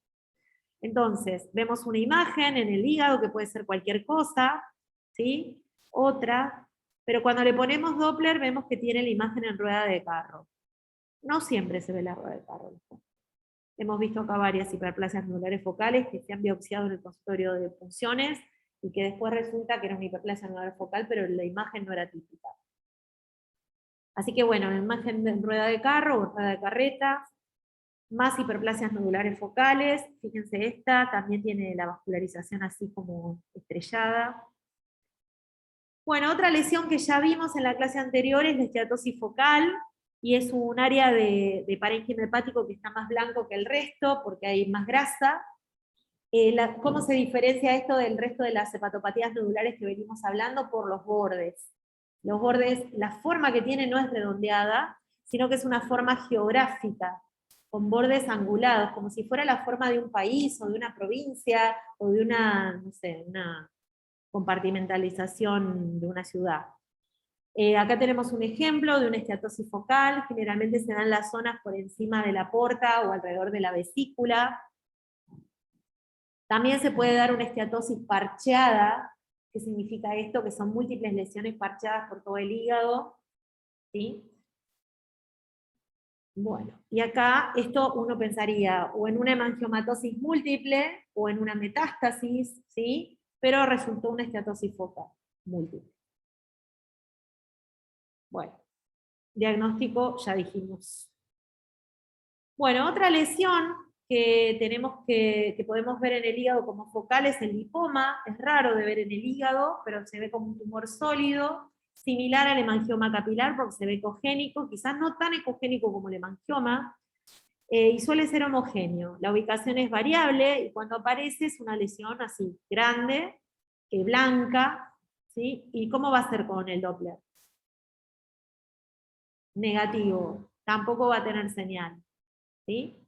Entonces, vemos una imagen en el hígado que puede ser cualquier cosa, ¿sí? Otra, pero cuando le ponemos Doppler vemos que tiene la imagen en rueda de carro. No siempre se ve la rueda de carro. Hemos visto acá varias hiperplasias nodulares focales que se han biopsiado en el consultorio de punciones y que después resulta que era una hiperplasia nodular focal, pero la imagen no era típica. Así que bueno, imagen de rueda de carro o rueda de carreta, más hiperplasias nodulares focales, fíjense esta, también tiene la vascularización así como estrellada. Bueno, otra lesión que ya vimos en la clase anterior es la esteatosis focal, y es un área de parénquima hepático que está más blanco que el resto, porque hay más grasa. ¿Cómo se diferencia esto del resto de las hepatopatías nodulares que venimos hablando? Por los bordes. Los bordes, la forma que tiene no es redondeada, sino que es una forma geográfica, con bordes angulados, como si fuera la forma de un país, o de una provincia, o de una, no sé, una compartimentalización de una ciudad. Acá tenemos un ejemplo de una esteatosis focal, generalmente se dan las zonas por encima de la porta o alrededor de la vesícula. También se puede dar una esteatosis parcheada. ¿Qué significa esto? Que son múltiples lesiones parcheadas por todo el hígado, ¿sí? Bueno, y acá esto uno pensaría o en una hemangiomatosis múltiple o en una metástasis, ¿sí? Pero resultó una esteatosis focal múltiple. Bueno, diagnóstico ya dijimos. Bueno, otra lesión que tenemos que podemos ver en el hígado como focal es el lipoma. Es raro de ver en el hígado, pero se ve como un tumor sólido, similar al hemangioma capilar porque se ve ecogénico, quizás no tan ecogénico como el hemangioma, y suele ser homogéneo. La ubicación es variable y cuando aparece es una lesión así, grande, blanca, ¿sí? ¿Y cómo va a ser con el Doppler? Negativo, tampoco va a tener señal, ¿sí?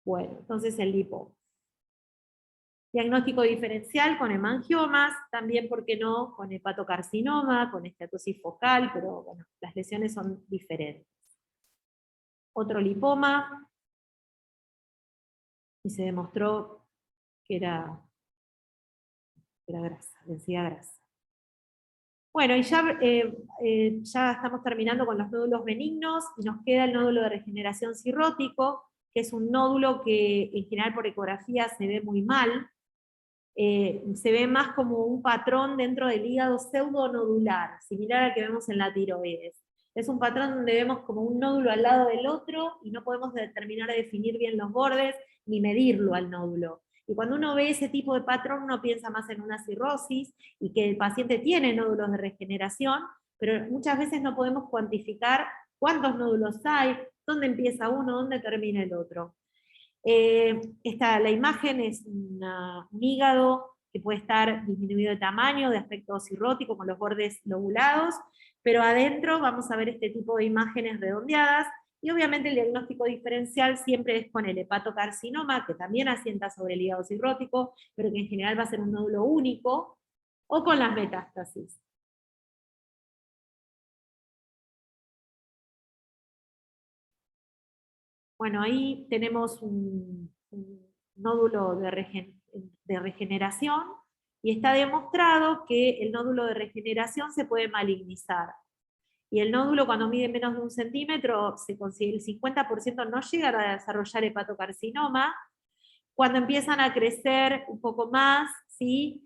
Bueno, entonces el lipo. Diagnóstico diferencial con hemangiomas, también, ¿por qué no?, con hepatocarcinoma, con esteatosis focal, pero bueno, las lesiones son diferentes. Otro lipoma, y se demostró que era grasa, densidad grasa. Bueno, y ya estamos terminando con los nódulos benignos, y nos queda el nódulo de regeneración cirrótico, que es un nódulo que en general por ecografía se ve muy mal. Se ve más como un patrón dentro del hígado pseudonodular, similar al que vemos en la tiroides. Es un patrón donde vemos como un nódulo al lado del otro y no podemos determinar de definir bien los bordes ni medirlo al nódulo. Y cuando uno ve ese tipo de patrón, uno piensa más en una cirrosis y que el paciente tiene nódulos de regeneración, pero muchas veces no podemos cuantificar cuántos nódulos hay, dónde empieza uno, dónde termina el otro. La imagen es un hígado que puede estar disminuido de tamaño, de aspecto cirrótico, con los bordes lobulados, pero adentro vamos a ver este tipo de imágenes redondeadas, y obviamente el diagnóstico diferencial siempre es con el hepatocarcinoma, que también asienta sobre el hígado cirrótico, pero que en general va a ser un nódulo único, o con las metástasis. Bueno, ahí tenemos un nódulo de regeneración, y está demostrado que el nódulo de regeneración se puede malignizar. Y el nódulo, cuando mide menos de 1 centímetro, se considera el 50% no llega a desarrollar hepatocarcinoma. Cuando empiezan a crecer un poco más, ¿sí?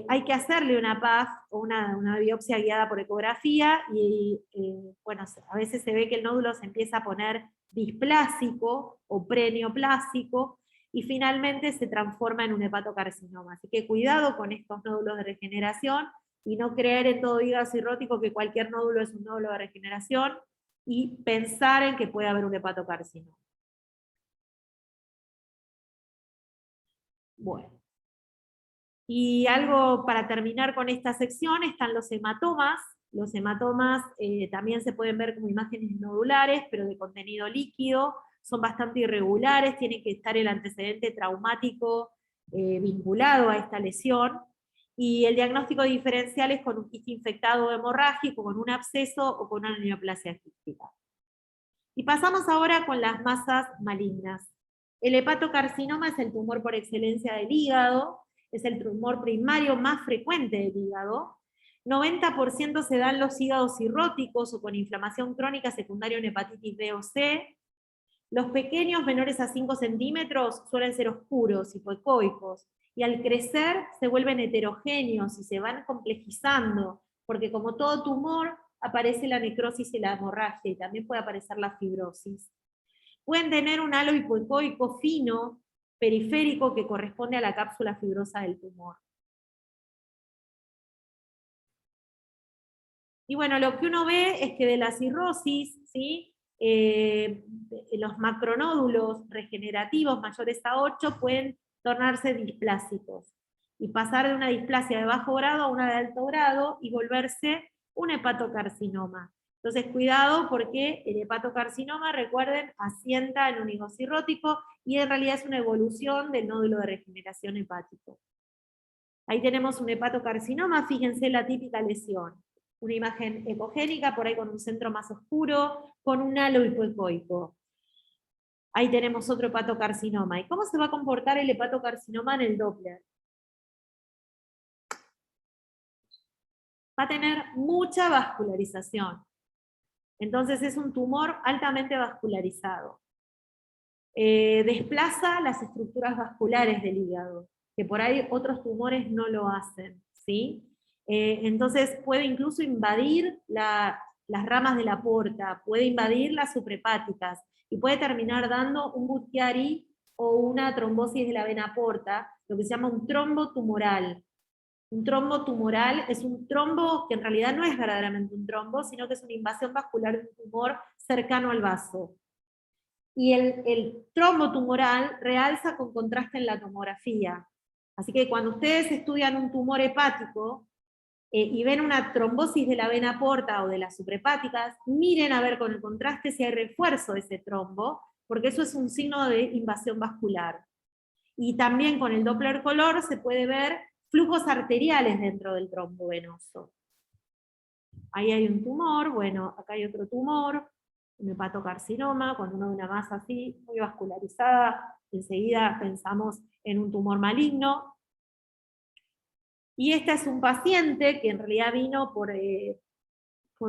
Hay que hacerle una PAF o una biopsia guiada por ecografía, y bueno, a veces se ve que el nódulo se empieza a poner displásico o preneoplásico, y finalmente se transforma en un hepatocarcinoma. Así que cuidado con estos nódulos de regeneración, y no creer en todo hígado cirrótico que cualquier nódulo es un nódulo de regeneración, y pensar en que puede haber un hepatocarcinoma. Bueno. Y algo para terminar con esta sección, están los hematomas. Los hematomas también se pueden ver como imágenes nodulares, pero de contenido líquido, son bastante irregulares, tiene que estar el antecedente traumático vinculado a esta lesión, y el diagnóstico diferencial es con un quiste infectado hemorrágico, con un absceso o con una neoplasia quística. Y pasamos ahora con las masas malignas. El hepatocarcinoma es el tumor por excelencia del hígado, es el tumor primario más frecuente del hígado. 90% se dan los hígados cirróticos o con inflamación crónica secundaria en hepatitis B o C. Los pequeños menores a 5 centímetros suelen ser oscuros, hipoecoicos, y al crecer se vuelven heterogéneos y se van complejizando, porque como todo tumor, aparece la necrosis y la hemorragia, y también puede aparecer la fibrosis. Pueden tener un halo hipoecoico fino, periférico, que corresponde a la cápsula fibrosa del tumor. Y bueno, lo que uno ve es que de la cirrosis, ¿sí? Los macronódulos regenerativos mayores a 8 pueden tornarse displásicos y pasar de una displasia de bajo grado a una de alto grado y volverse un hepatocarcinoma. Entonces, cuidado, porque el hepatocarcinoma, recuerden, asienta en un higo cirrótico y en realidad es una evolución del nódulo de regeneración hepático. Ahí tenemos un hepatocarcinoma, fíjense la típica lesión. Una imagen ecogénica, por ahí con un centro más oscuro, con un halo hipoecoico. Ahí tenemos otro hepatocarcinoma. ¿Y cómo se va a comportar el hepatocarcinoma en el Doppler? Va a tener mucha vascularización. Entonces es un tumor altamente vascularizado. Desplaza las estructuras vasculares del hígado, que por ahí otros tumores no lo hacen, ¿sí? Entonces puede incluso invadir las ramas de la porta, puede invadir las suprahepáticas, y puede terminar dando un Budd-Chiari o una trombosis de la vena porta, lo que se llama un trombo tumoral. Un trombo tumoral es un trombo que en realidad no es verdaderamente un trombo, sino que es una invasión vascular de un tumor cercano al vaso. Y el trombo tumoral realza con contraste en la tomografía. Así que cuando ustedes estudian un tumor hepático y ven una trombosis de la vena porta o de las suprahepáticas, miren a ver con el contraste si hay refuerzo de ese trombo, porque eso es un signo de invasión vascular. Y también con el Doppler color se puede ver flujos arteriales dentro del trombo venoso. Ahí hay un tumor, bueno, acá hay otro tumor, un hepatocarcinoma. Cuando uno ve una masa así, muy vascularizada, enseguida pensamos en un tumor maligno. Y este es un paciente que en realidad vino por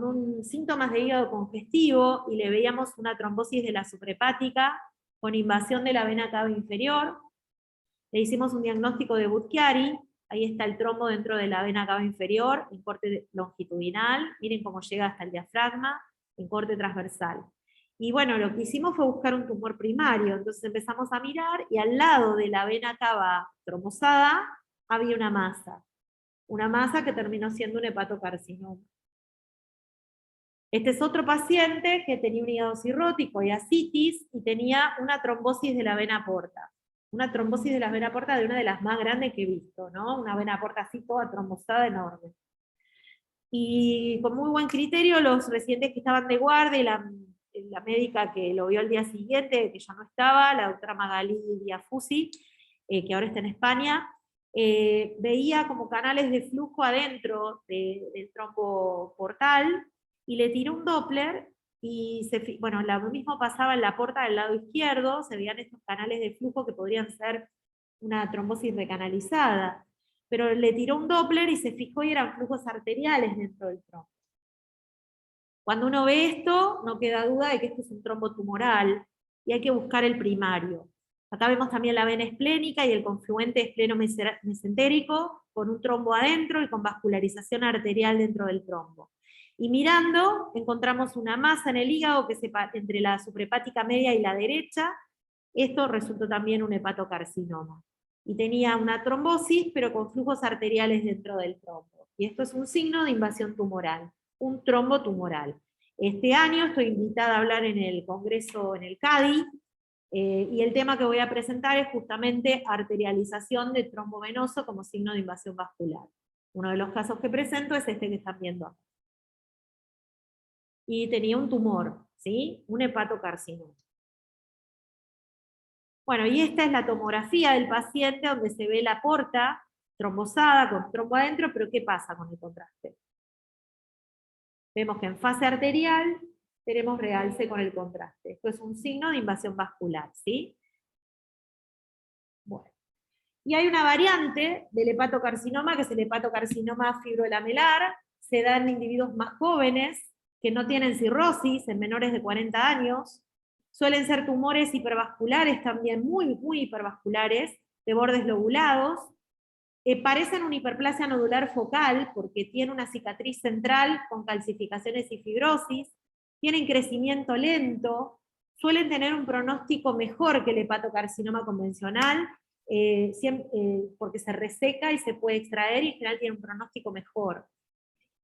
un síntomas de hígado congestivo, y le veíamos una trombosis de la suprahepática con invasión de la vena cava inferior. Le hicimos un diagnóstico de Budd-Chiari. Ahí está el trombo dentro de la vena cava inferior, en corte longitudinal. Miren cómo llega hasta el diafragma, en corte transversal. Y bueno, lo que hicimos fue buscar un tumor primario. Entonces empezamos a mirar, y al lado de la vena cava trombosada había una masa. Una masa que terminó siendo un hepatocarcinoma. Este es otro paciente que tenía un hígado cirrótico y ascitis, y tenía una trombosis de la vena porta. Una trombosis de la vena porta de una de las más grandes que he visto, ¿no? Una vena porta así toda trombosada, enorme. Y con muy buen criterio, los residentes que estaban de guardia, y la médica que lo vio al día siguiente, que ya no estaba, la doctora Magalí Diafusi, que ahora está en España, veía como canales de flujo adentro del trombo portal, y le tiró un Doppler, y bueno, lo mismo pasaba en la porta del lado izquierdo, se veían estos canales de flujo que podrían ser una trombosis recanalizada, pero le tiró un Doppler y se fijó y eran flujos arteriales dentro del trombo. Cuando uno ve esto, no queda duda de que esto es un trombo tumoral, y hay que buscar el primario. Acá vemos también la vena esplénica y el confluente espleno-mesentérico, con un trombo adentro y con vascularización arterial dentro del trombo. Y mirando, encontramos una masa en el hígado que entre la suprahepática media y la derecha. Esto resultó también un hepatocarcinoma. Y tenía una trombosis, pero con flujos arteriales dentro del trombo. Y esto es un signo de invasión tumoral, un trombo tumoral. Este año estoy invitada a hablar en el congreso en el CADI, y el tema que voy a presentar es justamente arterialización de trombo venoso como signo de invasión vascular. Uno de los casos que presento es este que están viendo acá. Y tenía un tumor, ¿sí? Un hepatocarcinoma. Bueno, y esta es la tomografía del paciente, donde se ve la porta trombosada con trombo adentro, pero ¿qué pasa con el contraste? Vemos que en fase arterial tenemos realce con el contraste. Esto es un signo de invasión vascular, ¿sí? Bueno. Y hay una variante del hepatocarcinoma, que es el hepatocarcinoma fibrolamelar. Se da en individuos más jóvenes, que no tienen cirrosis, en menores de 40 años. Suelen ser tumores hipervasculares también, muy, muy hipervasculares, de bordes lobulados. Parecen una hiperplasia nodular focal porque tiene una cicatriz central con calcificaciones y fibrosis, tienen crecimiento lento, suelen tener un pronóstico mejor que el hepatocarcinoma convencional, porque se reseca y se puede extraer y en general tiene un pronóstico mejor.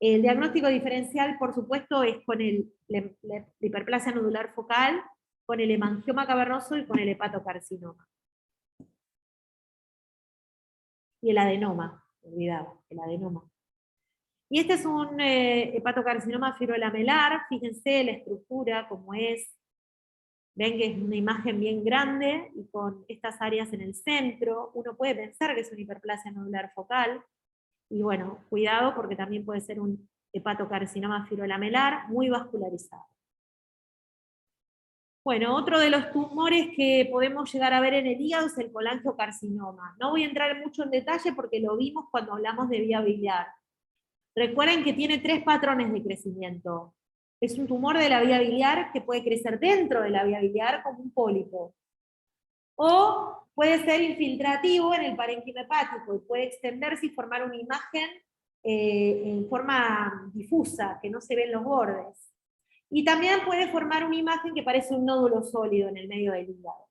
El diagnóstico diferencial, por supuesto, es con la hiperplasia nodular focal, con el hemangioma cavernoso y con el hepatocarcinoma. Y el adenoma, olvidado, el adenoma. Y este es un hepatocarcinoma fibrolamelar, fíjense la estructura como es. Ven que es una imagen bien grande y con estas áreas en el centro. Uno puede pensar que es una hiperplasia nodular focal. Y bueno, cuidado porque también puede ser un hepatocarcinoma fibrolamelar muy vascularizado. Bueno, otro de los tumores que podemos llegar a ver en el hígado es el colangiocarcinoma. No voy a entrar mucho en detalle porque lo vimos cuando hablamos de vía biliar. Recuerden que tiene 3 patrones de crecimiento. Es un tumor de la vía biliar que puede crecer dentro de la vía biliar como un pólipo. O puede ser infiltrativo en el parénquima hepático y puede extenderse y formar una imagen en forma difusa, que no se ven los bordes. Y también puede formar una imagen que parece un nódulo sólido en el medio del hígado.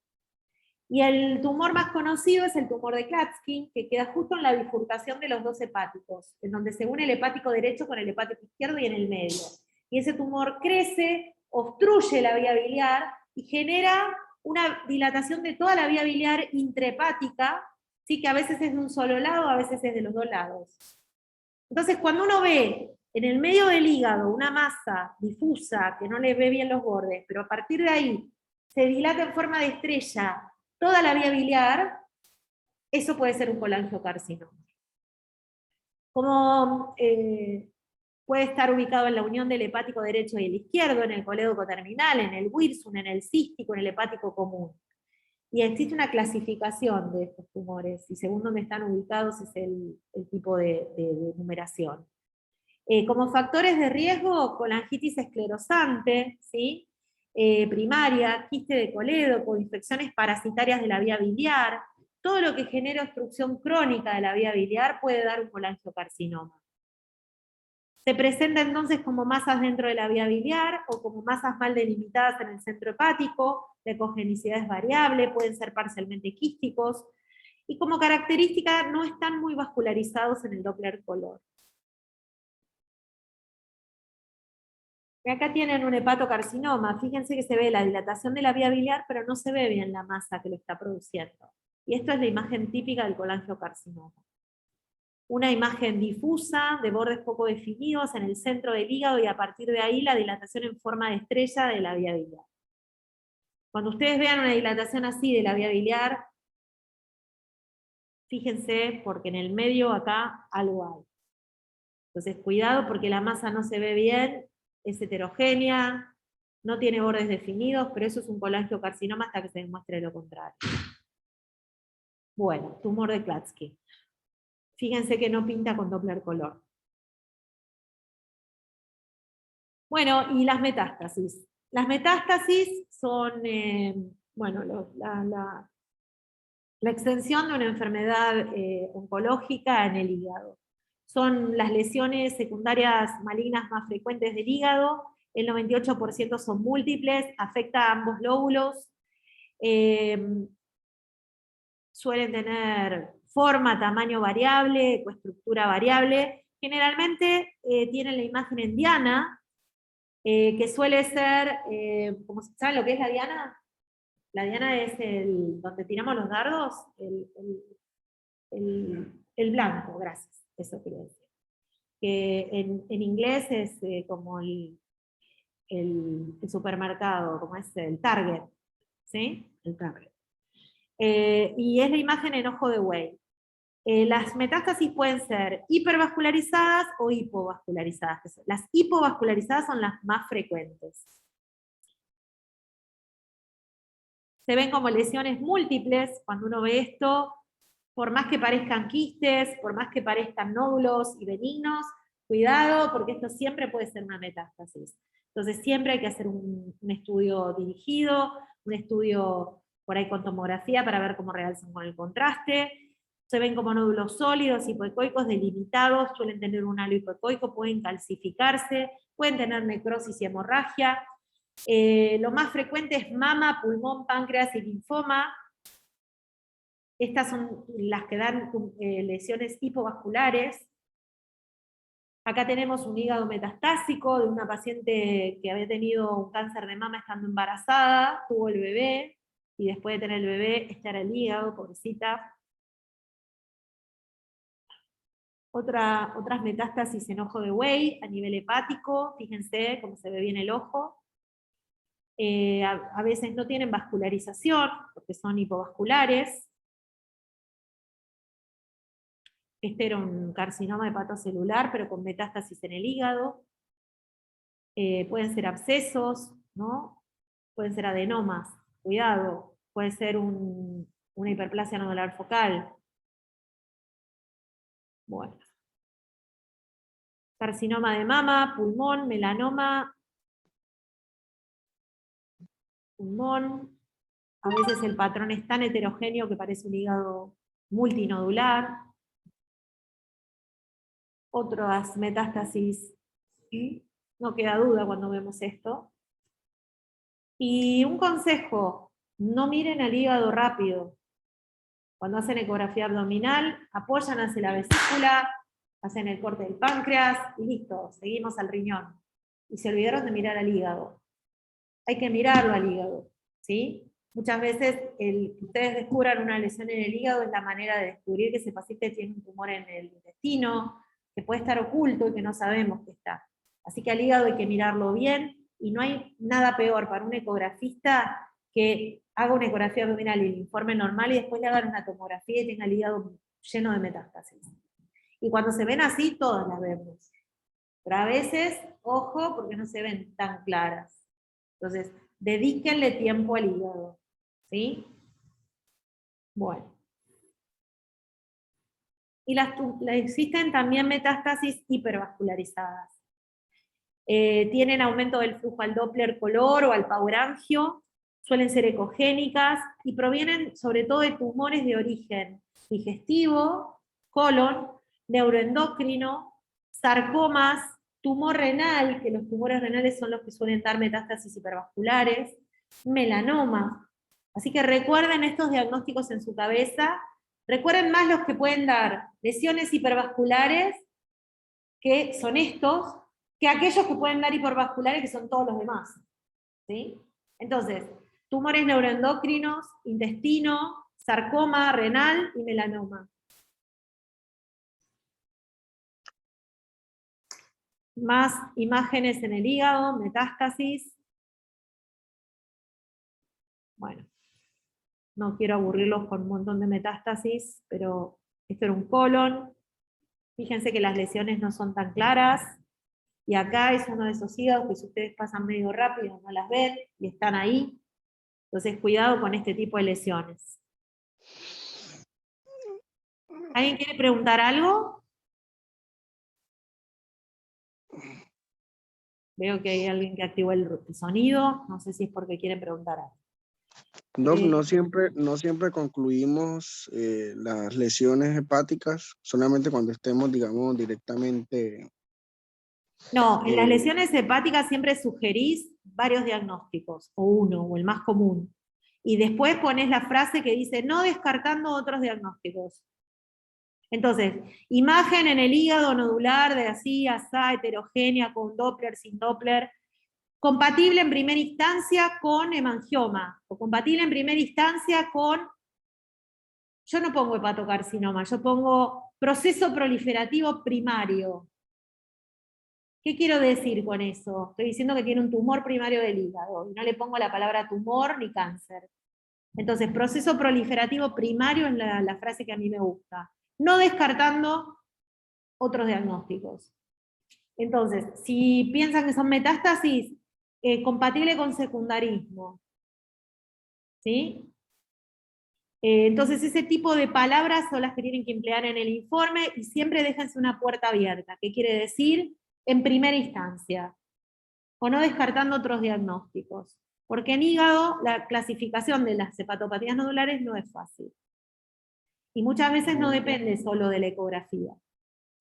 Y el tumor más conocido es el tumor de Klatskin, que queda justo en la bifurcación de los 2 hepáticos, en donde se une el hepático derecho con el hepático izquierdo y en el medio. Y ese tumor crece, obstruye la vía biliar y genera una dilatación de toda la vía biliar intrahepática, ¿sí? Que a veces es de un solo lado, a veces es de los 2 lados. Entonces, cuando uno ve en el medio del hígado una masa difusa que no le ve bien los bordes, pero a partir de ahí se dilata en forma de estrella toda la vía biliar, eso puede ser un colangiocarcinoma. Como puede estar ubicado en la unión del hepático derecho y el izquierdo, en el colédoco terminal, en el Wirsum, en el cístico, en el hepático común. Y existe una clasificación de estos tumores, y según donde están ubicados es el tipo de numeración. Como factores de riesgo, colangitis esclerosante, ¿sí? Primaria, quiste de colédoco, infecciones parasitarias de la vía biliar, todo lo que genera obstrucción crónica de la vía biliar puede dar un colangiocarcinoma. Se presenta entonces como masas dentro de la vía biliar o como masas mal delimitadas en el centro hepático, la ecogenicidad es variable, pueden ser parcialmente quísticos, y como característica no están muy vascularizados en el Doppler color. Y acá tienen un hepatocarcinoma, fíjense que se ve la dilatación de la vía biliar, pero no se ve bien la masa que lo está produciendo. Y esto es la imagen típica del colangiocarcinoma. Una imagen difusa, de bordes poco definidos en el centro del hígado y a partir de ahí la dilatación en forma de estrella de la vía biliar. Cuando ustedes vean una dilatación así de la vía biliar, fíjense porque en el medio acá algo hay. Entonces cuidado porque la masa no se ve bien, es heterogénea, no tiene bordes definidos, pero eso es un colangiocarcinoma hasta que se demuestre lo contrario. Bueno, tumor de Klatskin. Fíjense que no pinta con Doppler color. Bueno, y las metástasis. Las metástasis son, bueno, la extensión de una enfermedad oncológica en el hígado. Son las lesiones secundarias malignas más frecuentes del hígado, el 98% son múltiples, afecta a ambos lóbulos, suelen tener forma, tamaño variable, ecoestructura variable, generalmente tienen la imagen en diana, que suele ser, ¿saben lo que es la diana? La diana es donde tiramos los dardos, el blanco, gracias, eso quiero decir. Que en inglés es como el supermercado, como es el Target, ¿sí? El Target. Y es la imagen en ojo de buey. Las metástasis pueden ser hipervascularizadas o hipovascularizadas. Las hipovascularizadas son las más frecuentes. Se ven como lesiones múltiples, cuando uno ve esto, por más que parezcan quistes, por más que parezcan nódulos y benignos, cuidado, porque esto siempre puede ser una metástasis. Entonces siempre hay que hacer un estudio dirigido, un estudio por ahí con tomografía para ver cómo realzan con el contraste. Se ven como nódulos sólidos, hipoecoicos, delimitados, suelen tener un halo hipoecoico, pueden calcificarse, pueden tener necrosis y hemorragia. Lo más frecuente es mama, pulmón, páncreas y linfoma. Estas son las que dan lesiones hipovasculares. Acá tenemos un hígado metastásico de una paciente que había tenido un cáncer de mama estando embarazada, tuvo el bebé, y después de tener el bebé, este era el hígado, pobrecita. Otras metástasis en ojo de buey a nivel hepático, fíjense cómo se ve bien el ojo. A veces no tienen vascularización, porque son hipovasculares. Este era un carcinoma hepatocelular, pero con metástasis en el hígado. Pueden ser abscesos, ¿no? Pueden ser adenomas, cuidado. Puede ser una hiperplasia nodular focal. Bueno. Carcinoma de mama, pulmón, melanoma, pulmón. A veces el patrón es tan heterogéneo que parece un hígado multinodular. Otras metástasis, ¿sí? No queda duda cuando vemos esto. Y un consejo, no miren al hígado rápido. Cuando hacen ecografía abdominal, apoyan hacia la vesícula, hacen el corte del páncreas y listo, seguimos al riñón. Y se olvidaron de mirar al hígado. Hay que mirarlo al hígado, ¿sí? Muchas veces el que ustedes descubran una lesión en el hígado es la manera de descubrir que ese paciente tiene un tumor en el intestino, que puede estar oculto y que no sabemos que está. Así que al hígado hay que mirarlo bien, y no hay nada peor para un ecografista que haga una ecografía abdominal y el informe normal y después le hagan una tomografía y tenga el hígado lleno de metástasis. Y cuando se ven así, todas las vemos. Pero a veces, ojo, porque no se ven tan claras. Entonces, dedíquenle tiempo al hígado, ¿sí? Bueno. Y existen también metástasis hipervascularizadas. Tienen aumento del flujo al Doppler color o al paurangio, suelen ser ecogénicas y provienen sobre todo de tumores de origen digestivo, colon, neuroendocrino, sarcomas, tumor renal, que los tumores renales son los que suelen dar metástasis hipervasculares, melanoma. Así que recuerden estos diagnósticos en su cabeza, recuerden más los que pueden dar lesiones hipervasculares, que son estos, que aquellos que pueden dar hipervasculares, que son todos los demás, ¿sí? Entonces, tumores neuroendocrinos, intestino, sarcoma, renal y melanoma. Más imágenes en el hígado, metástasis. Bueno, no quiero aburrirlos con un montón de metástasis, pero esto era un colon. Fíjense que las lesiones no son tan claras. Y acá es uno de esos hígados que si ustedes pasan medio rápido no las ven y están ahí. Entonces cuidado con este tipo de lesiones. ¿Alguien quiere preguntar algo? Veo que hay alguien que activó el sonido, no sé si es porque quieren preguntar algo. No siempre concluimos las lesiones hepáticas, solamente cuando estemos, digamos, directamente. No, en las lesiones hepáticas siempre sugerís varios diagnósticos, o uno, o el más común. Y después ponés la frase que dice, no descartando otros diagnósticos. Entonces, imagen en el hígado nodular de así, asá, heterogénea, con Doppler, sin Doppler, compatible en primera instancia con hemangioma, o compatible en primera instancia con, yo no pongo hepatocarcinoma, yo pongo proceso proliferativo primario. ¿Qué quiero decir con eso? Estoy diciendo que tiene un tumor primario del hígado, y no le pongo la palabra tumor ni cáncer. Entonces, proceso proliferativo primario es la frase que a mí me gusta. No descartando otros diagnósticos. Entonces, si piensan que son metástasis, compatible con secundarismo. ¿Sí? Entonces, ese tipo de palabras son las que tienen que emplear en el informe, y siempre déjense una puerta abierta. ¿Qué quiere decir? En primera instancia. O no descartando otros diagnósticos. Porque en hígado la clasificación de las hepatopatías nodulares no es fácil. Y muchas veces no depende solo de la ecografía.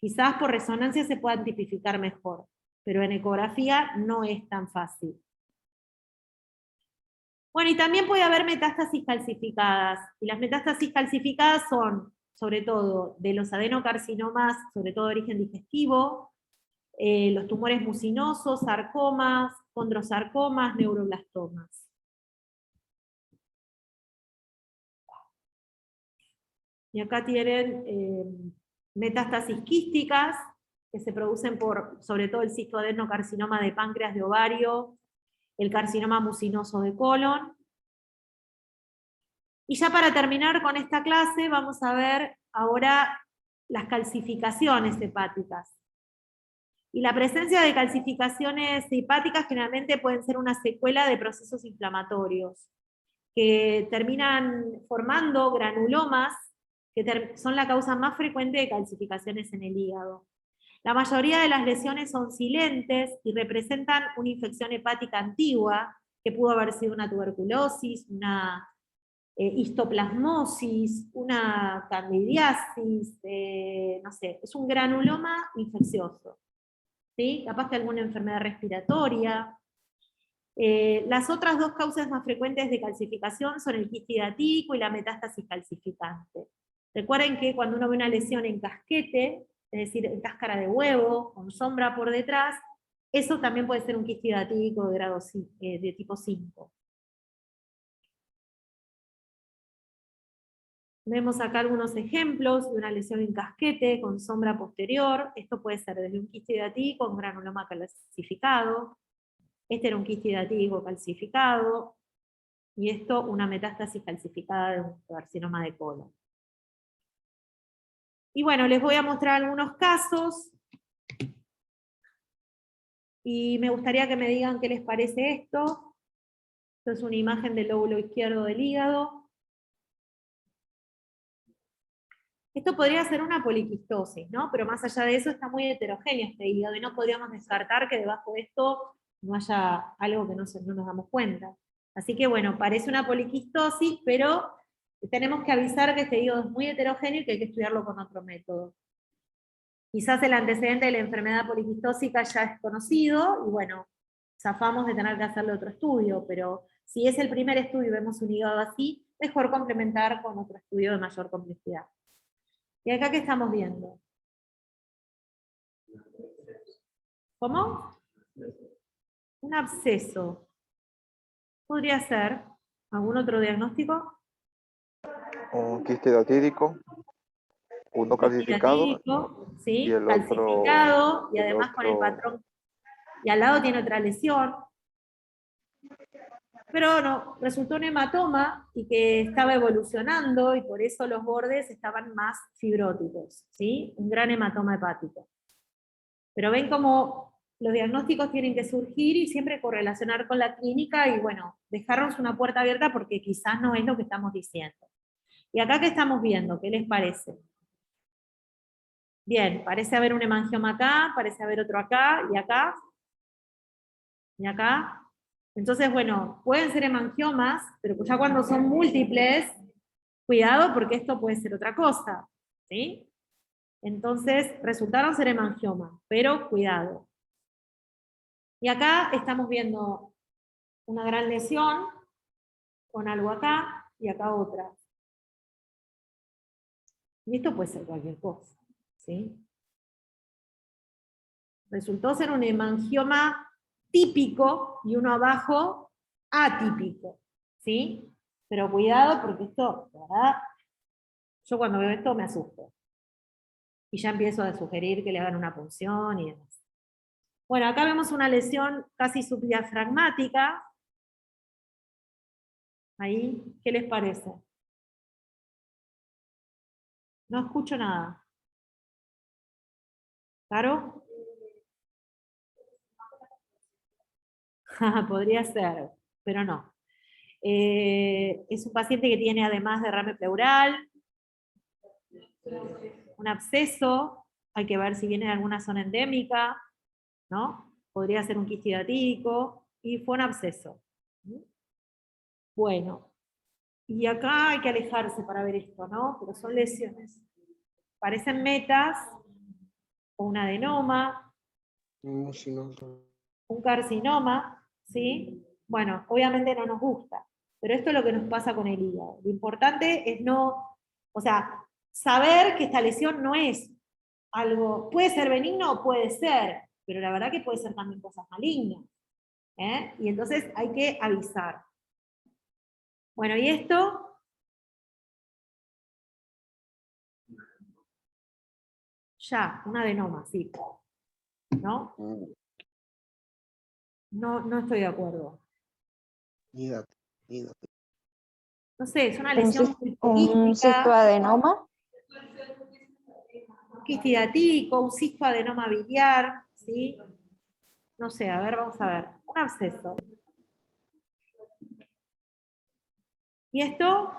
Quizás por resonancia se puedan tipificar mejor, pero en ecografía no es tan fácil. Bueno, y también puede haber metástasis calcificadas. Y las metástasis calcificadas son, sobre todo, de los adenocarcinomas, sobre todo de origen digestivo, los tumores mucinosos, sarcomas, condrosarcomas, neuroblastomas. Y acá tienen metástasis quísticas, que se producen por, sobre todo, el cistoadenocarcinoma de páncreas, de ovario, el carcinoma mucinoso de colon. Y ya para terminar con esta clase, vamos a ver ahora las calcificaciones hepáticas. Y la presencia de calcificaciones hepáticas generalmente pueden ser una secuela de procesos inflamatorios, que terminan formando granulomas, que son la causa más frecuente de calcificaciones en el hígado. La mayoría de las lesiones son silentes y representan una infección hepática antigua, que pudo haber sido una tuberculosis, una histoplasmosis, una candidiasis, no sé, es un granuloma infeccioso, ¿sí? Capaz que alguna enfermedad respiratoria. Las otras dos causas más frecuentes de calcificación son el quiste hidático y la metástasis calcificante. Recuerden que cuando uno ve una lesión en casquete, es decir, en cáscara de huevo, con sombra por detrás, eso también puede ser un quiste hidático de grado de tipo 5. Vemos acá algunos ejemplos de una lesión en casquete con sombra posterior. Esto puede ser desde un quiste hidático, un granuloma calcificado. Este era un quiste hidático calcificado. Y esto una metástasis calcificada de un carcinoma de colon. Y bueno, les voy a mostrar algunos casos. Y me gustaría que me digan qué les parece esto. Esto es una imagen del lóbulo izquierdo del hígado. Esto podría ser una poliquistosis, ¿no? Pero más allá de eso está muy heterogéneo este hígado y no podríamos descartar que debajo de esto no haya algo que no nos damos cuenta. Así que bueno, parece una poliquistosis, pero tenemos que avisar que este hígado es muy heterogéneo y que hay que estudiarlo con otro método. Quizás el antecedente de la enfermedad poliquistósica ya es conocido, y bueno, zafamos de tener que hacerle otro estudio, pero si es el primer estudio y vemos un hígado así, mejor complementar con otro estudio de mayor complejidad. ¿Y acá qué estamos viendo? ¿Cómo? Un absceso. ¿Podría ser algún otro diagnóstico? Un quiste hidatídico, uno calcificado Hidatídico, ¿sí? y el Calcificado, y el además con el otro- patrón. Y al lado tiene otra lesión. Pero no, resultó un hematoma y que estaba evolucionando y por eso los bordes estaban más fibróticos, ¿sí? Un gran hematoma hepático. Pero ven cómo los diagnósticos tienen que surgir y siempre correlacionar con la clínica y bueno, dejarnos una puerta abierta porque quizás no es lo que estamos diciendo. ¿Y acá qué estamos viendo? ¿Qué les parece? Bien, parece haber un hemangioma acá, parece haber otro acá, y acá, y acá. Entonces, bueno, pueden ser hemangiomas, pero ya cuando son múltiples, cuidado porque esto puede ser otra cosa, ¿sí? Entonces, resultaron ser hemangiomas, pero cuidado. Y acá estamos viendo una gran lesión, con algo acá, y acá otra. Y esto puede ser cualquier cosa, ¿sí? Resultó ser un hemangioma típico y uno abajo atípico, ¿sí? Pero cuidado porque esto, la verdad, yo cuando veo esto me asusto. Y ya empiezo a sugerir que le hagan una punción y demás. Bueno, acá vemos una lesión casi subdiafragmática. Ahí, ¿qué les parece? No escucho nada. ¿Claro? Podría ser, pero no. Es un paciente que tiene además derrame pleural, un absceso, hay que ver si viene de alguna zona endémica, ¿no? Podría ser un quiste hidatídico, y fue un absceso. Bueno, y acá hay que alejarse para ver esto, ¿no? Pero son lesiones. Parecen metas, o un adenoma, No, si no, un carcinoma, ¿sí? Bueno, obviamente no nos gusta, pero esto es lo que nos pasa con el hígado. Lo importante es no, o sea, saber que esta lesión no es algo, puede ser benigno o puede ser, pero la verdad que puede ser también cosas malignas, ¿eh? Y entonces hay que avisar. Bueno, y esto, ya, un adenoma, sí, ¿no? No estoy de acuerdo. Nídate. No sé, es una Un, lesión un quística, cistoadenoma. quistidático, un cistoadenoma biliar, ¿sí? No sé, a ver, vamos a ver. Un absceso. ¿Y esto?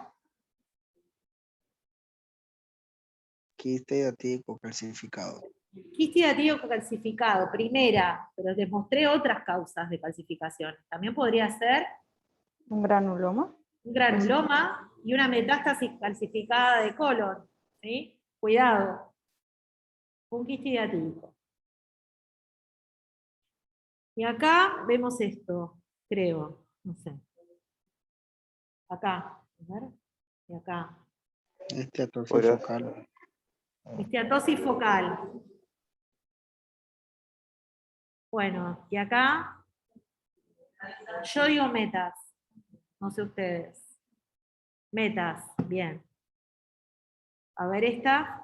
Quiste hiatídico calcificado. Quistidático calcificado, primera, pero les mostré otras causas de calcificación. También podría ser Un granuloma. un granuloma y una metástasis calcificada de colon, ¿sí? Cuidado. Un quistidático. Y acá vemos esto, creo, no sé. Acá, a ver, y acá. Esteatosis Podrías- focal. Esteatosis focal. Bueno, y acá, yo digo metas, no sé ustedes. Metas, bien. A ver esta.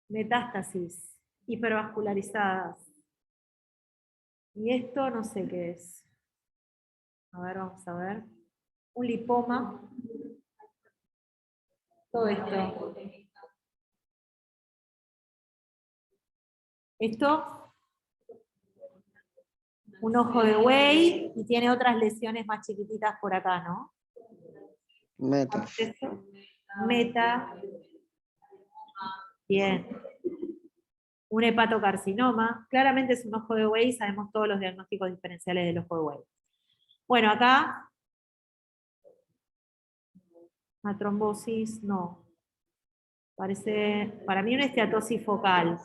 Metástasis hipervascularizadas. Y esto no sé qué es. A ver, vamos a ver. Un lipoma. Todo esto. Esto, un ojo de buey y tiene otras lesiones más chiquititas por acá, ¿no? Metas. Absceso, meta. Bien. Un hepatocarcinoma. Claramente es un ojo de buey, sabemos todos los diagnósticos diferenciales del ojo de buey. Bueno, acá, una trombosis, no. Parece, para mí una esteatosis focal.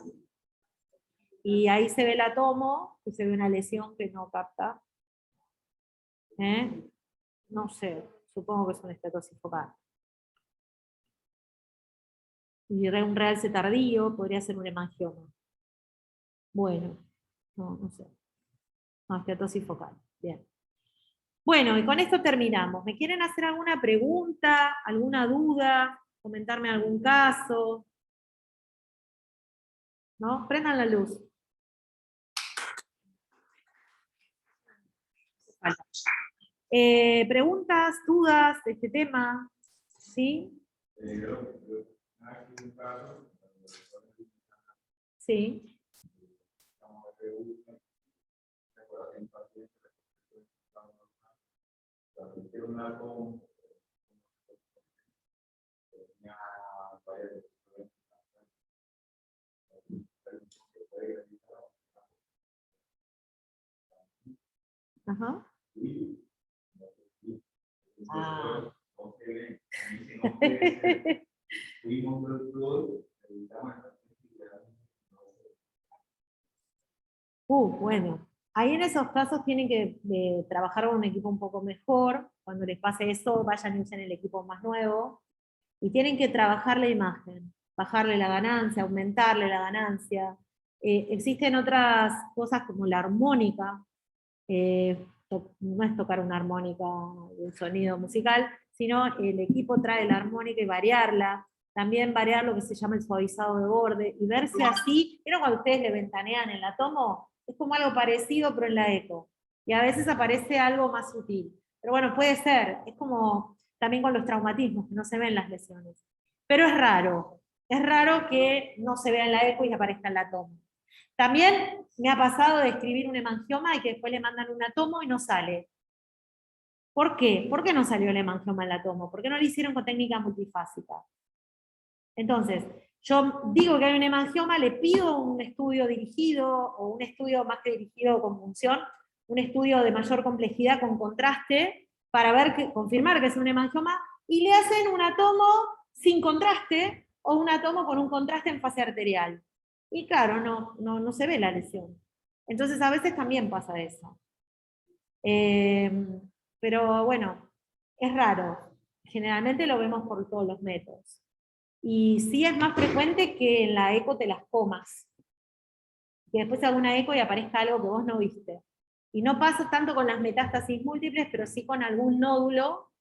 Y ahí se ve el atomo, que se ve una lesión que no capta. ¿Eh? No sé, supongo que es una esteatosis focal. Y un realce tardío, podría ser un hemangioma. Bueno, no sé. No, esteatosis focal. Bien. Bueno, y con esto terminamos. ¿Me quieren hacer alguna pregunta, alguna duda, comentarme algún caso? ¿No? Prendan la luz. ¿Preguntas, dudas de este tema? ¿Sí? Sí. Ajá. Ah. Bueno, ahí en esos casos tienen que trabajar con un equipo un poco mejor. Cuando les pase eso, vayan y usen el equipo más nuevo. Y tienen que trabajar la imagen, bajarle la ganancia, aumentarle la ganancia. Existen otras cosas como la armónica. No es tocar una armónica de un sonido musical, sino el equipo trae la armónica y variarla. También variar lo que se llama el suavizado de borde y ver si así, ¿vieron cuando ustedes le ventanean en la tomo? Es como algo parecido pero en la eco. Y a veces aparece algo más sutil. Pero bueno, puede ser, es como también con los traumatismos, que no se ven las lesiones. Pero es raro que no se vea en la eco y aparezca en la tomo. También me ha pasado de escribir un hemangioma y que después le mandan una tomo y no sale. ¿Por qué? ¿Por qué no salió el hemangioma en la tomo? ¿Por qué no lo hicieron con técnica multifásica? Entonces, yo digo que hay un hemangioma, le pido un estudio dirigido, o un estudio más que dirigido con punción, un estudio de mayor complejidad con contraste, para ver confirmar que es un hemangioma, y le hacen un atomo sin contraste, o un atomo con un contraste en fase arterial. Y claro, no se ve la lesión. Entonces a veces también pasa eso. Pero bueno, es raro. Generalmente lo vemos por todos los métodos. Y sí es más frecuente que en la eco te las comas. Que después haga una eco y aparezca algo que vos no viste. Y no pasa tanto con las metástasis múltiples, pero sí con algún nódulo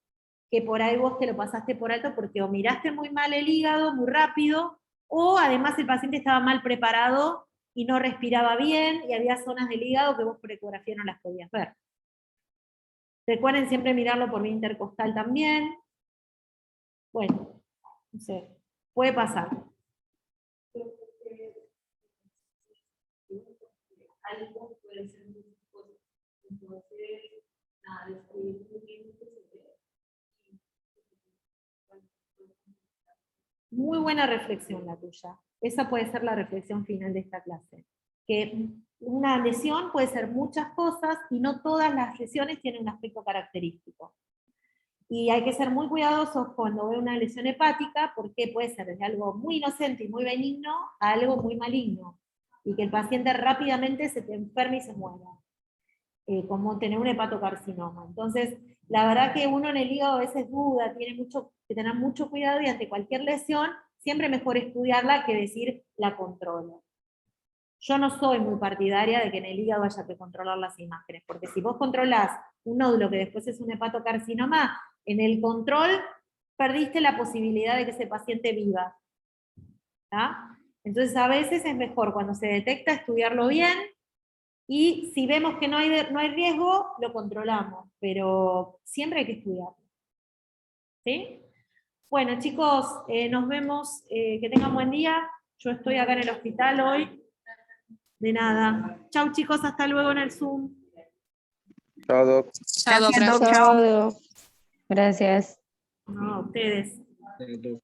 que por ahí vos te lo pasaste por alto porque o miraste muy mal el hígado, muy rápido, o además el paciente estaba mal preparado y no respiraba bien, y había zonas del hígado que vos por ecografía no las podías ver. Recuerden siempre mirarlo por vía intercostal también. Bueno, no sé, puede pasar. Algo puede ser muchas cosas. Entonces, nada, descubrir muy bien qué se ve. Muy buena reflexión la tuya. Esa puede ser la reflexión final de esta clase. Que una lesión puede ser muchas cosas y no todas las lesiones tienen un aspecto característico. Y hay que ser muy cuidadosos cuando ve una lesión hepática, porque puede ser desde algo muy inocente y muy benigno a algo muy maligno, y que el paciente rápidamente se te enferme y se muera, como tener un hepatocarcinoma. Entonces, la verdad que uno en el hígado a veces duda, tiene que tener mucho cuidado, y ante cualquier lesión, siempre mejor estudiarla que decir la controlo. Yo no soy muy partidaria de que en el hígado haya que controlar las imágenes, porque si vos controlás un nódulo que después es un hepatocarcinoma, en el control perdiste la posibilidad de que ese paciente viva. ¿Tá? Entonces a veces es mejor cuando se detecta estudiarlo bien, y si vemos que no hay riesgo, lo controlamos, pero siempre hay que estudiarlo. ¿Sí? Bueno chicos, nos vemos, que tengan buen día. Yo estoy acá en el hospital hoy. De nada. Chau chicos, hasta luego en el Zoom. Chao, Doc. Gracias, Doc. Chao. Chao. Gracias. No, ustedes. Pero